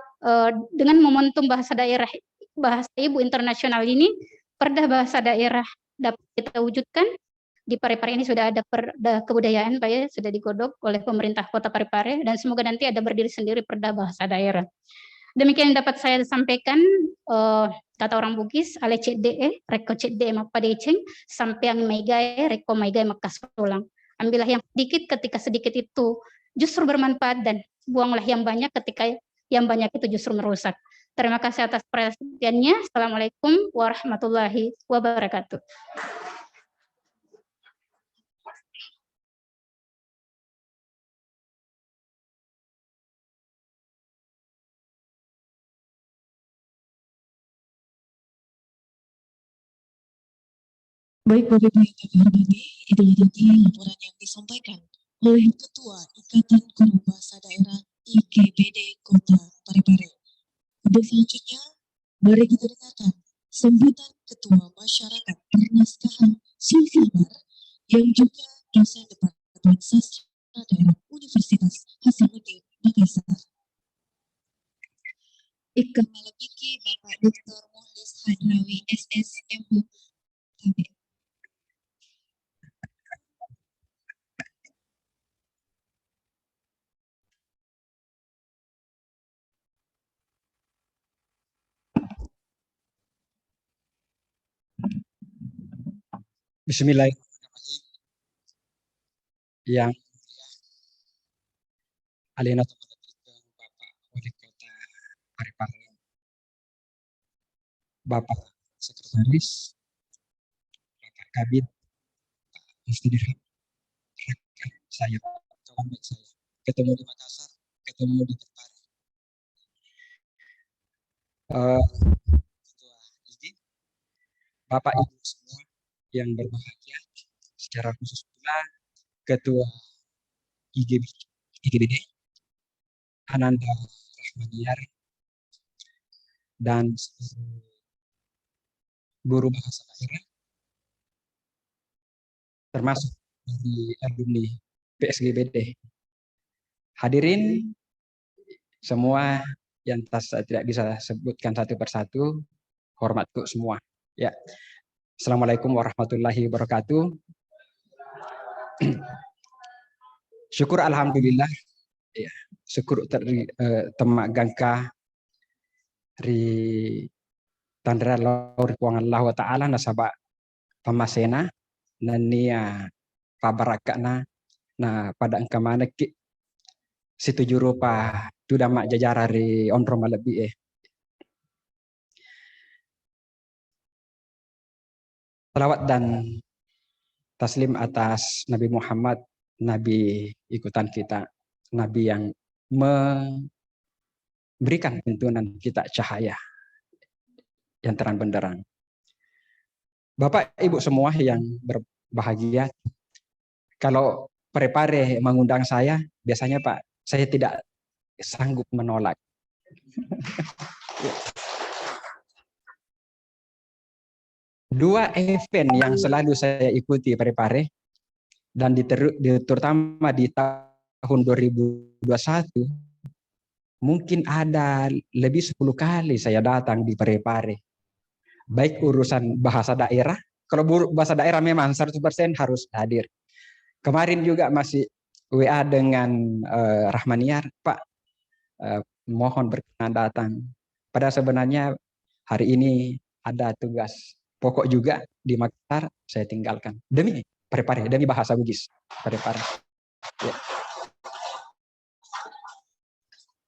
dengan momentum bahasa daerah bahasa ibu internasional ini, perda bahasa daerah dapat kita wujudkan. Di Parepare ini sudah ada perda kebudayaan, Pak ya, sudah digodok oleh pemerintah Kota Parepare, dan semoga nanti ada berdiri sendiri perda bahasa daerah. Demikian yang dapat saya sampaikan, kata orang Bugis, ale cede, reko cede mapadeceng, sampai yang maigae, reko maigae makasolang. Ambillah yang sedikit ketika sedikit itu justru bermanfaat, dan buanglah yang banyak ketika yang banyak itu justru merusak. Terima kasih atas perhatiannya. Assalamualaikum warahmatullahi wabarakatuh. Baik Bapak Ibu yang kami hormati, itulah tadi laporan yang disampaikan oleh Ketua Ikatan Guru Bahasa Daerah IGBD Kota Parepare. Untuk selanjutnya, mari kita dengarkan sambutan Ketua Masyarakat Pernaskahan Sulfibar yang juga dosen Departemen Sastra Daerah Universitas Hasanuddin Makassar. Ikut melepiki Bapak Dr. Muhlis Hadrawi SSMU KB. Bismillahirrahmanirrahim. Yang alina Bapak Wali Kota Parepare, Bapak Sekretaris, Bapak Kabid, Istidirham, rekan saya, kawan baik saya, ketemu di Makassar, ketemu di Parepare. Ketua IG, Bapak Ibu semua yang berbahagia, secara khusus pula Ketua IGBD, Ananda Rahmaniar, dan seluruh guru bahasa daerah, termasuk dari alumni PSGBD. Hadirin semua yang saya tidak bisa sebutkan satu persatu, hormatku semua. Ya, Assalamualaikum warahmatullahi wabarakatuh. Syukur alhamdulillah, ya, syukur temak gangka ri tandra laur kuang Allah wa ta'ala nasaba pamasena nania pabarakana na pada angka mana ki situ juru pa tu damak jajara ri onro malabi Salawat dan taslim atas Nabi Muhammad, Nabi ikutan kita, Nabi yang memberikan tuntunan kita cahaya yang terang benderang. Bapak Ibu semua yang berbahagia, kalau Parepare mengundang saya, biasanya Pak, saya tidak sanggup menolak. Dua event yang selalu saya ikuti Parepare, dan terutama di tahun 2021, mungkin ada lebih 10 kali saya datang di Parepare. Baik urusan bahasa daerah, kalau bahasa daerah memang 100% harus hadir. Kemarin juga masih WA dengan Rahmaniar, Pak, mohon berkenan datang. Padahal sebenarnya hari ini ada tugas pokok juga di Makassar, saya tinggalkan. Demi Parepare, demi bahasa Bugis. Parepare. Ya.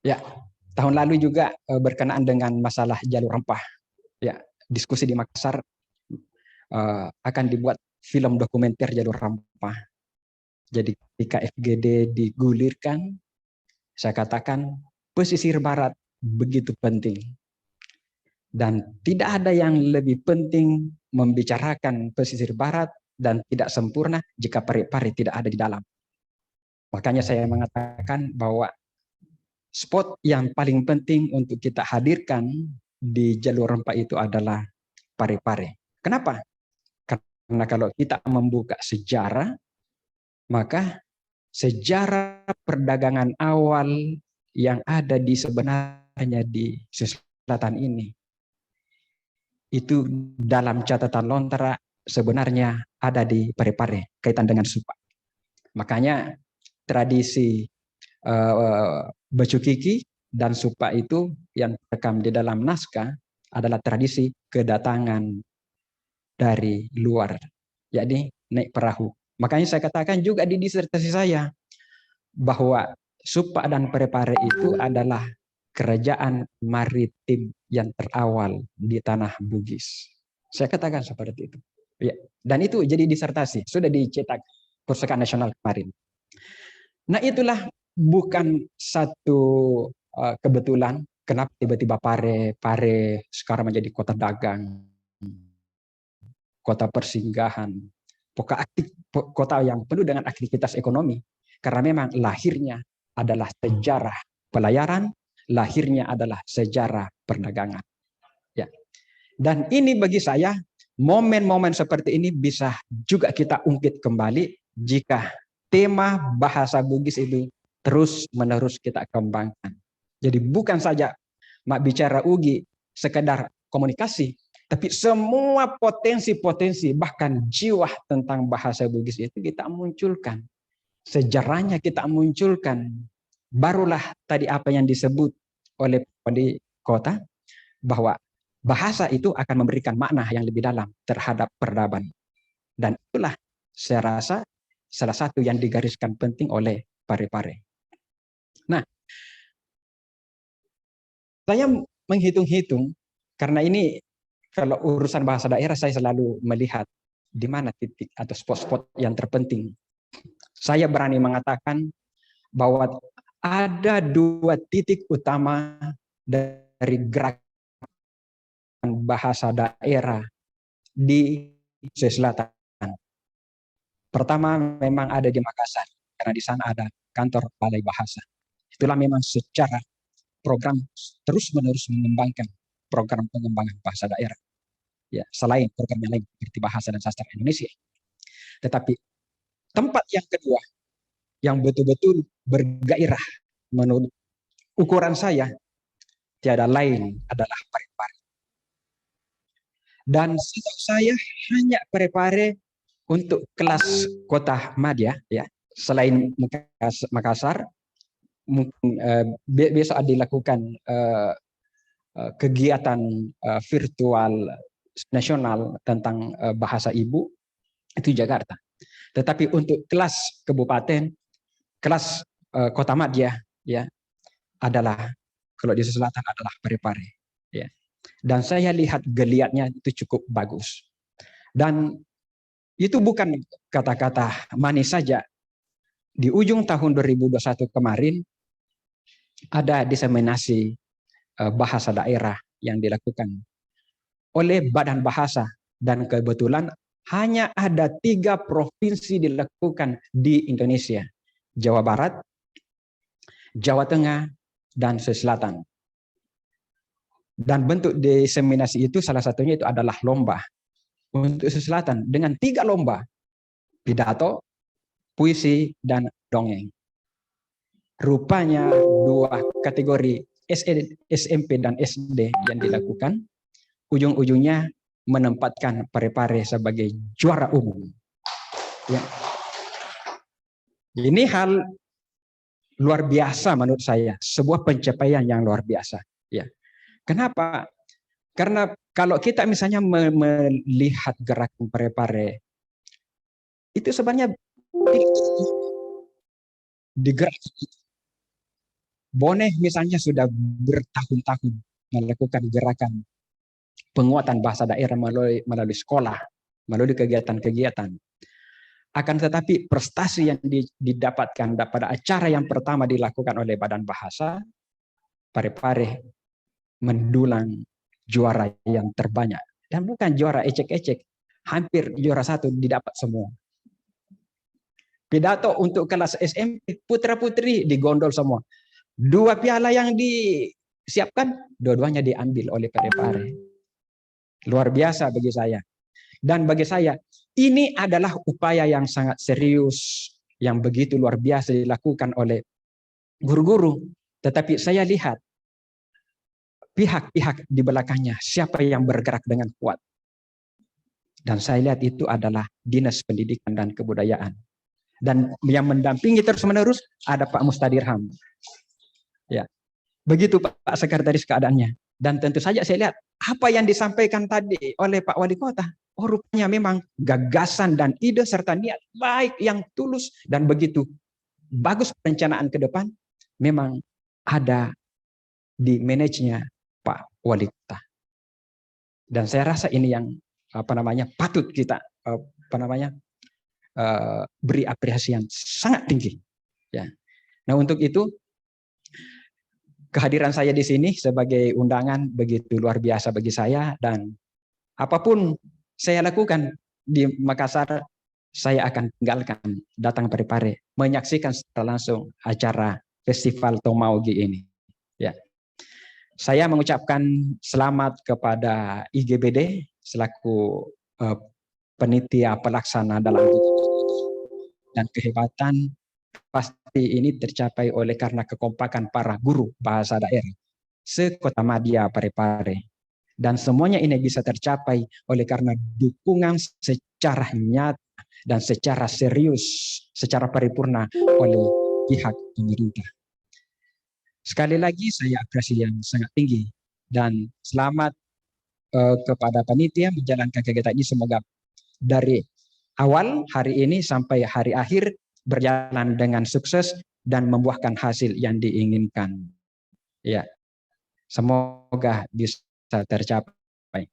Ya, tahun lalu juga berkenaan dengan masalah jalur rempah. Ya, diskusi di Makassar akan dibuat film dokumenter jalur rempah. Jadi ketika FGD digulirkan, saya katakan pesisir barat begitu penting. Dan tidak ada yang lebih penting membicarakan pesisir barat dan tidak sempurna jika Parepare tidak ada di dalam. Makanya saya mengatakan bahwa spot yang paling penting untuk kita hadirkan di jalur rempah itu adalah Parepare. Kenapa? Karena kalau kita membuka sejarah, maka sejarah perdagangan awal yang ada di sebenarnya di selatan ini, itu dalam catatan Lontara sebenarnya ada di Parepare kaitan dengan supa. Makanya tradisi Becukiki dan supa itu yang terekam di dalam naskah adalah tradisi kedatangan dari luar, yakni naik perahu. Makanya saya katakan juga di disertasi saya bahwa Supa dan Parepare itu adalah kerajaan maritim yang terawal di tanah Bugis. Saya katakan seperti itu. Ya. Dan itu jadi disertasi, sudah dicetak Perpustakaan Nasional kemarin. Nah, itulah bukan satu kebetulan kenapa tiba-tiba Pare sekarang menjadi kota dagang, kota persinggahan, kota yang penuh dengan aktivitas ekonomi. Karena memang lahirnya adalah sejarah pelayaran, lahirnya adalah sejarah perdagangan. Ya. Dan ini bagi saya, momen-momen seperti ini bisa juga kita ungkit kembali jika tema bahasa Bugis itu terus-menerus kita kembangkan. Jadi bukan saja mak bicara Ugi sekedar komunikasi, tapi semua potensi-potensi bahkan jiwa tentang bahasa Bugis itu kita munculkan. Sejarahnya kita munculkan. Barulah tadi apa yang disebut oleh wali kota, bahwa bahasa itu akan memberikan makna yang lebih dalam terhadap peradaban. Dan itulah saya rasa salah satu yang digariskan penting oleh Parepare. Nah, saya menghitung-hitung, karena ini kalau urusan bahasa daerah saya selalu melihat di mana titik atau spot-spot yang terpenting. Saya berani mengatakan bahwa ada 2 titik utama dari gerakan bahasa daerah di Sulawesi Selatan. Pertama memang ada di Makassar, karena di sana ada kantor Balai Bahasa. Itulah memang secara program terus-menerus mengembangkan program pengembangan bahasa daerah. Ya, selain program yang lain seperti Bahasa dan Sastra Indonesia. Tetapi tempat yang kedua yang betul-betul bergairah menurut ukuran saya tiada lain adalah Parepare. Dan setahu saya hanya Parepare untuk kelas kota madya, ya, selain Makassar, mungkin besok dilakukan kegiatan virtual nasional tentang bahasa ibu itu Jakarta. Tetapi untuk kelas kabupaten, kelas kota madya, ya, adalah kalau di selatan adalah Parepare, ya. Dan saya lihat geliatnya itu cukup bagus. Dan itu bukan kata-kata manis saja. Di ujung tahun 2021 kemarin ada diseminasi bahasa daerah yang dilakukan oleh Badan Bahasa, dan kebetulan hanya ada 3 provinsi dilakukan di Indonesia: Jawa Barat, Jawa Tengah, dan Sulawesi Selatan. Dan bentuk diseminasi itu salah satunya itu adalah lomba untuk Sulawesi Selatan dengan 3 lomba: pidato, puisi, dan dongeng. Rupanya 2 kategori SMP dan SD yang dilakukan, ujung-ujungnya menempatkan Parepare sebagai juara umum. Ya. Ini hal luar biasa menurut saya, sebuah pencapaian yang luar biasa. Ya. Kenapa? Karena kalau kita misalnya melihat gerakan Parepare, itu sebenarnya digerakkan. Boneh misalnya sudah bertahun-tahun melakukan gerakan penguatan bahasa daerah melalui sekolah, melalui kegiatan-kegiatan. Akan tetapi prestasi yang didapatkan pada acara yang pertama dilakukan oleh Badan Bahasa, Parepare mendulang juara yang terbanyak. Dan bukan juara ecek-ecek, hampir juara 1 didapat semua. Pidato untuk kelas SMP, putra-putri digondol semua. 2 piala yang disiapkan, dua-duanya diambil oleh Parepare. Luar biasa bagi saya. Dan bagi saya, ini adalah upaya yang sangat serius, yang begitu luar biasa dilakukan oleh guru-guru. Tetapi saya lihat pihak-pihak di belakangnya, siapa yang bergerak dengan kuat. Dan saya lihat itu adalah Dinas Pendidikan dan Kebudayaan. Dan yang mendampingi terus-menerus ada Pak Mustadirham. Ya, begitu Pak Sekretaris keadaannya. Dan tentu saja saya lihat apa yang disampaikan tadi oleh Pak Wali Kota. Oh, rupanya memang gagasan dan ide serta niat baik yang tulus dan begitu bagus perencanaan ke depan memang ada di manajenya Pak Wali Kota. Dan saya rasa ini yang patut kita beri apresiasi yang sangat tinggi. Ya. Nah, untuk itu kehadiran saya di sini sebagai undangan begitu luar biasa bagi saya, dan apapun saya lakukan di Makassar, saya akan tinggalkan datang Parepare menyaksikan secara langsung acara Festival Tomaugi ini. Ya. Saya mengucapkan selamat kepada IGBD selaku penitia pelaksana dalam dan kehebatan pasti ini tercapai oleh karena kekompakan para guru bahasa daerah se-Kota Madya Parepare. Dan semuanya ini bisa tercapai oleh karena dukungan secara nyata dan secara serius, secara paripurna oleh pihak pemerintah. Sekali lagi saya apresiasi yang sangat tinggi dan selamat kepada panitia menjalankan kegiatan ini. Semoga dari awal hari ini sampai hari akhir berjalan dengan sukses dan membuahkan hasil yang diinginkan. Ya, semoga bisa tercapai.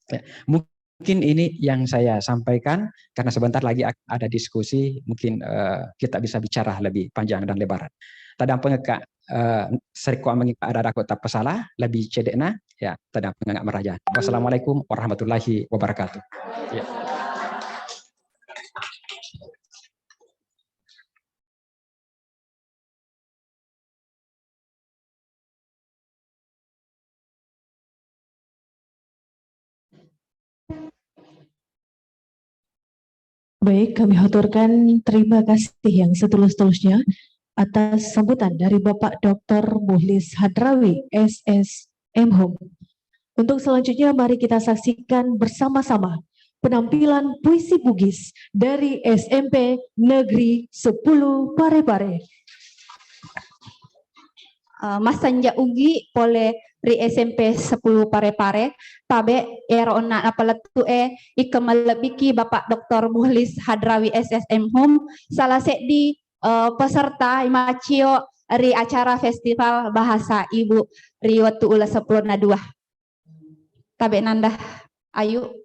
Ya, mungkin ini yang saya sampaikan karena sebentar lagi ada diskusi, mungkin kita bisa bicara lebih panjang dan lebar. Tadang pengekak serikwa mengikak ada kota pesalah lebih cedekna ya tadang pengekak meraja. Wassalamualaikum warahmatullahi wabarakatuh. Ya. Baik, kami haturkan terima kasih yang setulus-tulusnya atas sambutan dari Bapak Dr. Muhlis Hadrawi, SSM Hum. Untuk selanjutnya mari kita saksikan bersama-sama penampilan puisi Bugis dari SMP Negeri 10 Parepare. Mas Sanja Ugi pole ri SMP 10 Parepare tabe erona apaletu ikemalebiki Bapak Dr. Muhlis Hadrawi SSM Hum salah di peserta Imacio ri acara Festival Bahasa Ibu ri watu ula 10 2 tabe nanda ayu.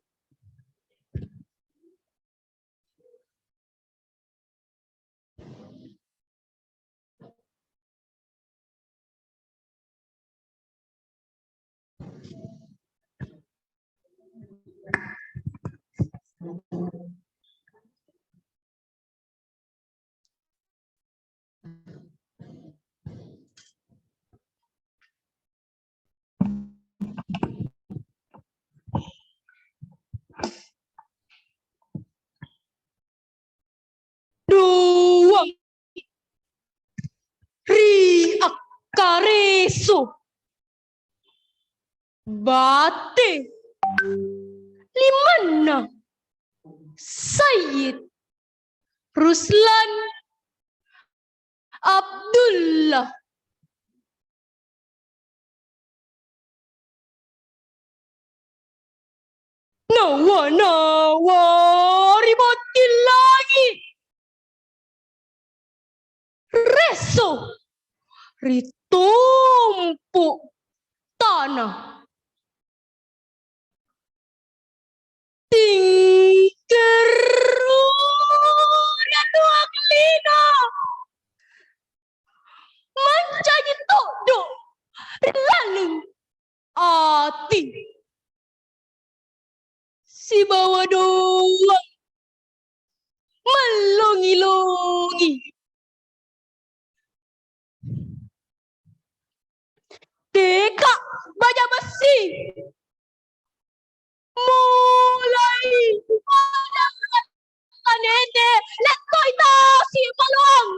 Dua ri akarisu bate limana Sayyid Ruslan Abdullah nawa ribotin lagi reso ritumpuk tanah tingkerunya dua kelina mancaji todo lalu ati si bawa doang melongi-longi Deka baja besi mulai anene letoi si malong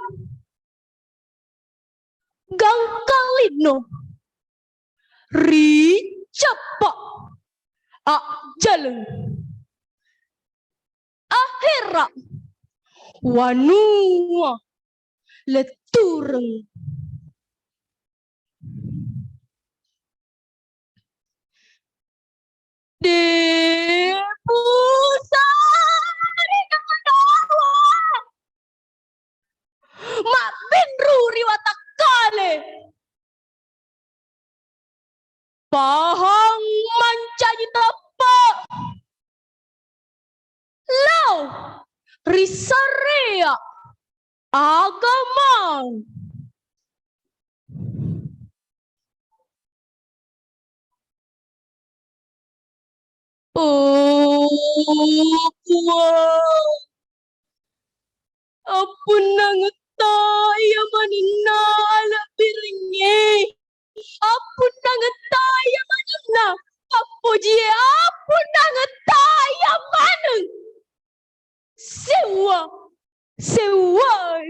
gangkalino ri cepak jalan akhirnya wanua letureng di pusari kemendawa Pahang mancaji tapak. Lau risarea agama. Oh, kuat. Apun nangeta ya manina ala piringi. Apun nangeta ya manina. Apo jie apun nangeta ya maneng. Sewa. Sewa.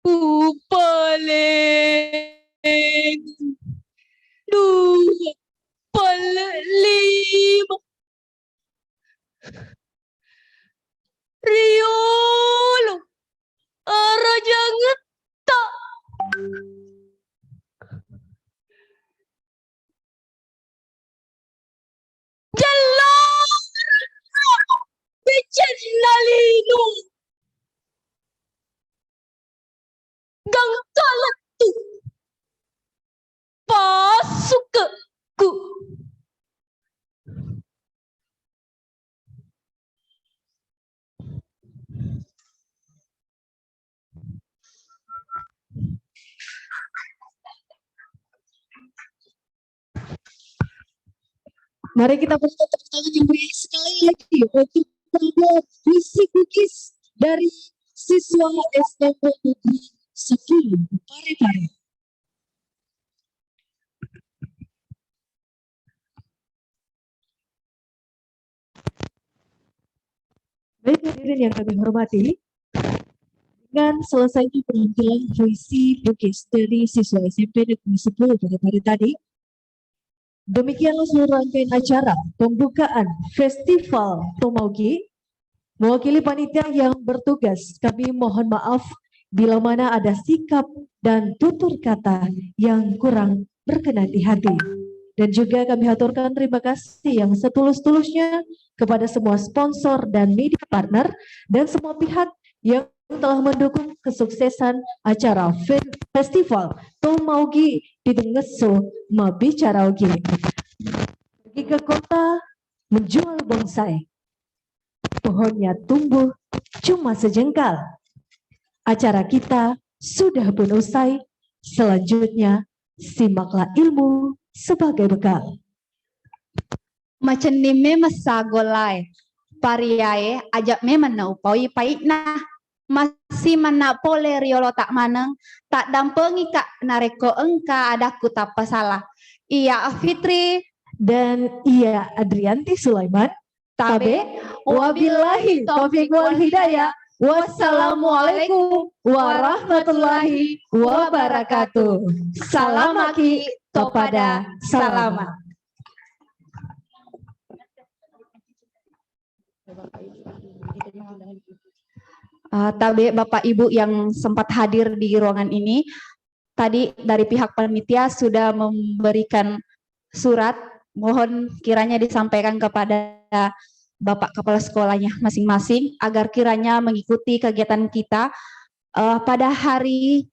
Upaleng. Dua. Lima. Riolo. Raja ngeta. Jalan. Becen lalinu. Gang kalatu. Pasuk ke ku. Mari kita berikan tepuk tangan yang meriah sekali lagi untuk pembuat puisi cookies dari siswa SMP Negeri 10 Parepare. Baik hadirin yang kami hormati, dengan selesainya penampilan puisi cookies dari siswa SMP Negeri 10 Parepare tadi, demikianlah seluruh rangkaian acara pembukaan Festival Tomaugi. Mewakili panitia yang bertugas, kami mohon maaf bila mana ada sikap dan tutur kata yang kurang berkenan di hati. Dan juga kami haturkan terima kasih yang setulus-tulusnya kepada semua sponsor dan media partner dan semua pihak yang telah mendukung kesuksesan acara Festival Tomaugi di Dengeso Mabicaraugi. Pergi ke kota menjual bonsai, pohonnya tumbuh cuma sejengkal. Acara kita sudah pun usai. Selanjutnya simaklah ilmu sebagai bekal. Macam ni me masagolai. Pariae ajak me mana upoi pait nah. Masih mana pole riolo tak maneng. Tak dampengi kak nareko engka adaku tak pasalah. Iya Fitri Dan ia Adrianti Sulaiman. Tabe, wabillahi taufiq wal hidayah. Wassalamualaikum warahmatullahi wabarakatuh. Salamaki kepada salama. Tabe Bapak Ibu yang sempat hadir di ruangan ini, tadi dari pihak panitia sudah memberikan surat, mohon kiranya disampaikan kepada Bapak Kepala Sekolahnya masing-masing agar kiranya mengikuti kegiatan kita pada hari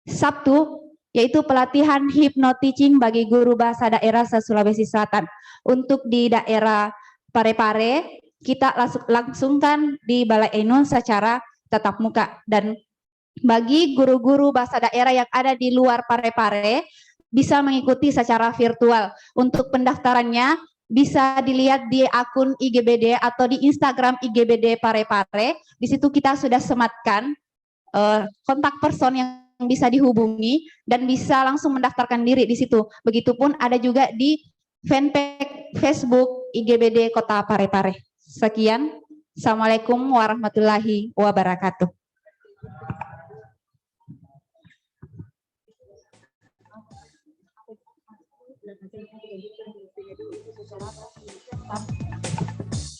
Sabtu, yaitu pelatihan hypnoteaching bagi guru bahasa daerah se-Sulawesi Selatan. Untuk di daerah Parepare, kita langsungkan di Balai Ainun secara tatap muka, dan bagi guru-guru bahasa daerah yang ada di luar Parepare bisa mengikuti secara virtual. Untuk pendaftarannya bisa dilihat di akun IGBD atau di Instagram IGBD Parepare. Di situ kita sudah sematkan kontak person yang bisa dihubungi dan bisa langsung mendaftarkan diri di situ. Begitupun ada juga di fanpage Facebook IGBD Kota Parepare. Sekian. Assalamualaikum warahmatullahi wabarakatuh.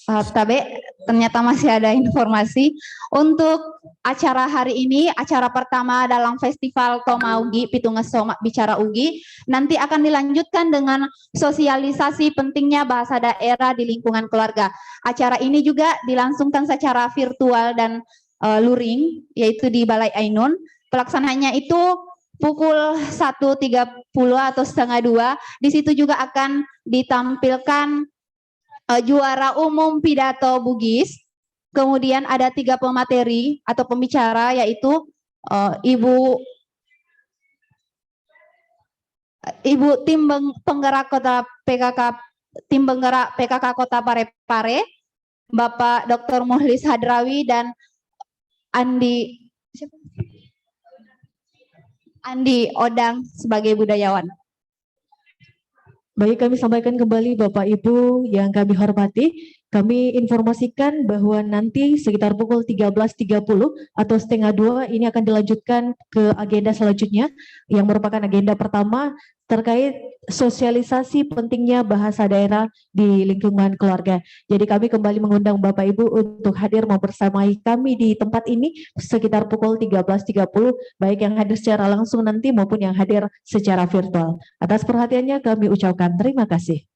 Tabe, ternyata masih ada informasi untuk acara hari ini, acara pertama dalam Festival Tomaugi Pitungeso Bicara Ugi, nanti akan dilanjutkan dengan sosialisasi pentingnya bahasa daerah di lingkungan keluarga. Acara ini juga dilangsungkan secara virtual dan luring, yaitu di Balai Ainun. Pelaksananya itu pukul 1.30 atau setengah 2. Di situ juga akan ditampilkan juara umum pidato Bugis. Kemudian ada 3 pemateri atau pembicara, yaitu Ibu tim penggerak kota PKK, tim penggerak PKK Kota Parepare, Bapak Dr. Muhlis Hadrawi dan Andi Odang sebagai budayawan. Baik, kami sampaikan kembali Bapak Ibu yang kami hormati. Kami informasikan bahwa nanti sekitar pukul 13.30 atau setengah 2 ini akan dilanjutkan ke agenda selanjutnya yang merupakan agenda pertama terkait sosialisasi pentingnya bahasa daerah di lingkungan keluarga. Jadi kami kembali mengundang Bapak Ibu untuk hadir membersamai kami di tempat ini sekitar pukul 13.30, baik yang hadir secara langsung nanti maupun yang hadir secara virtual. Atas perhatiannya kami ucapkan terima kasih.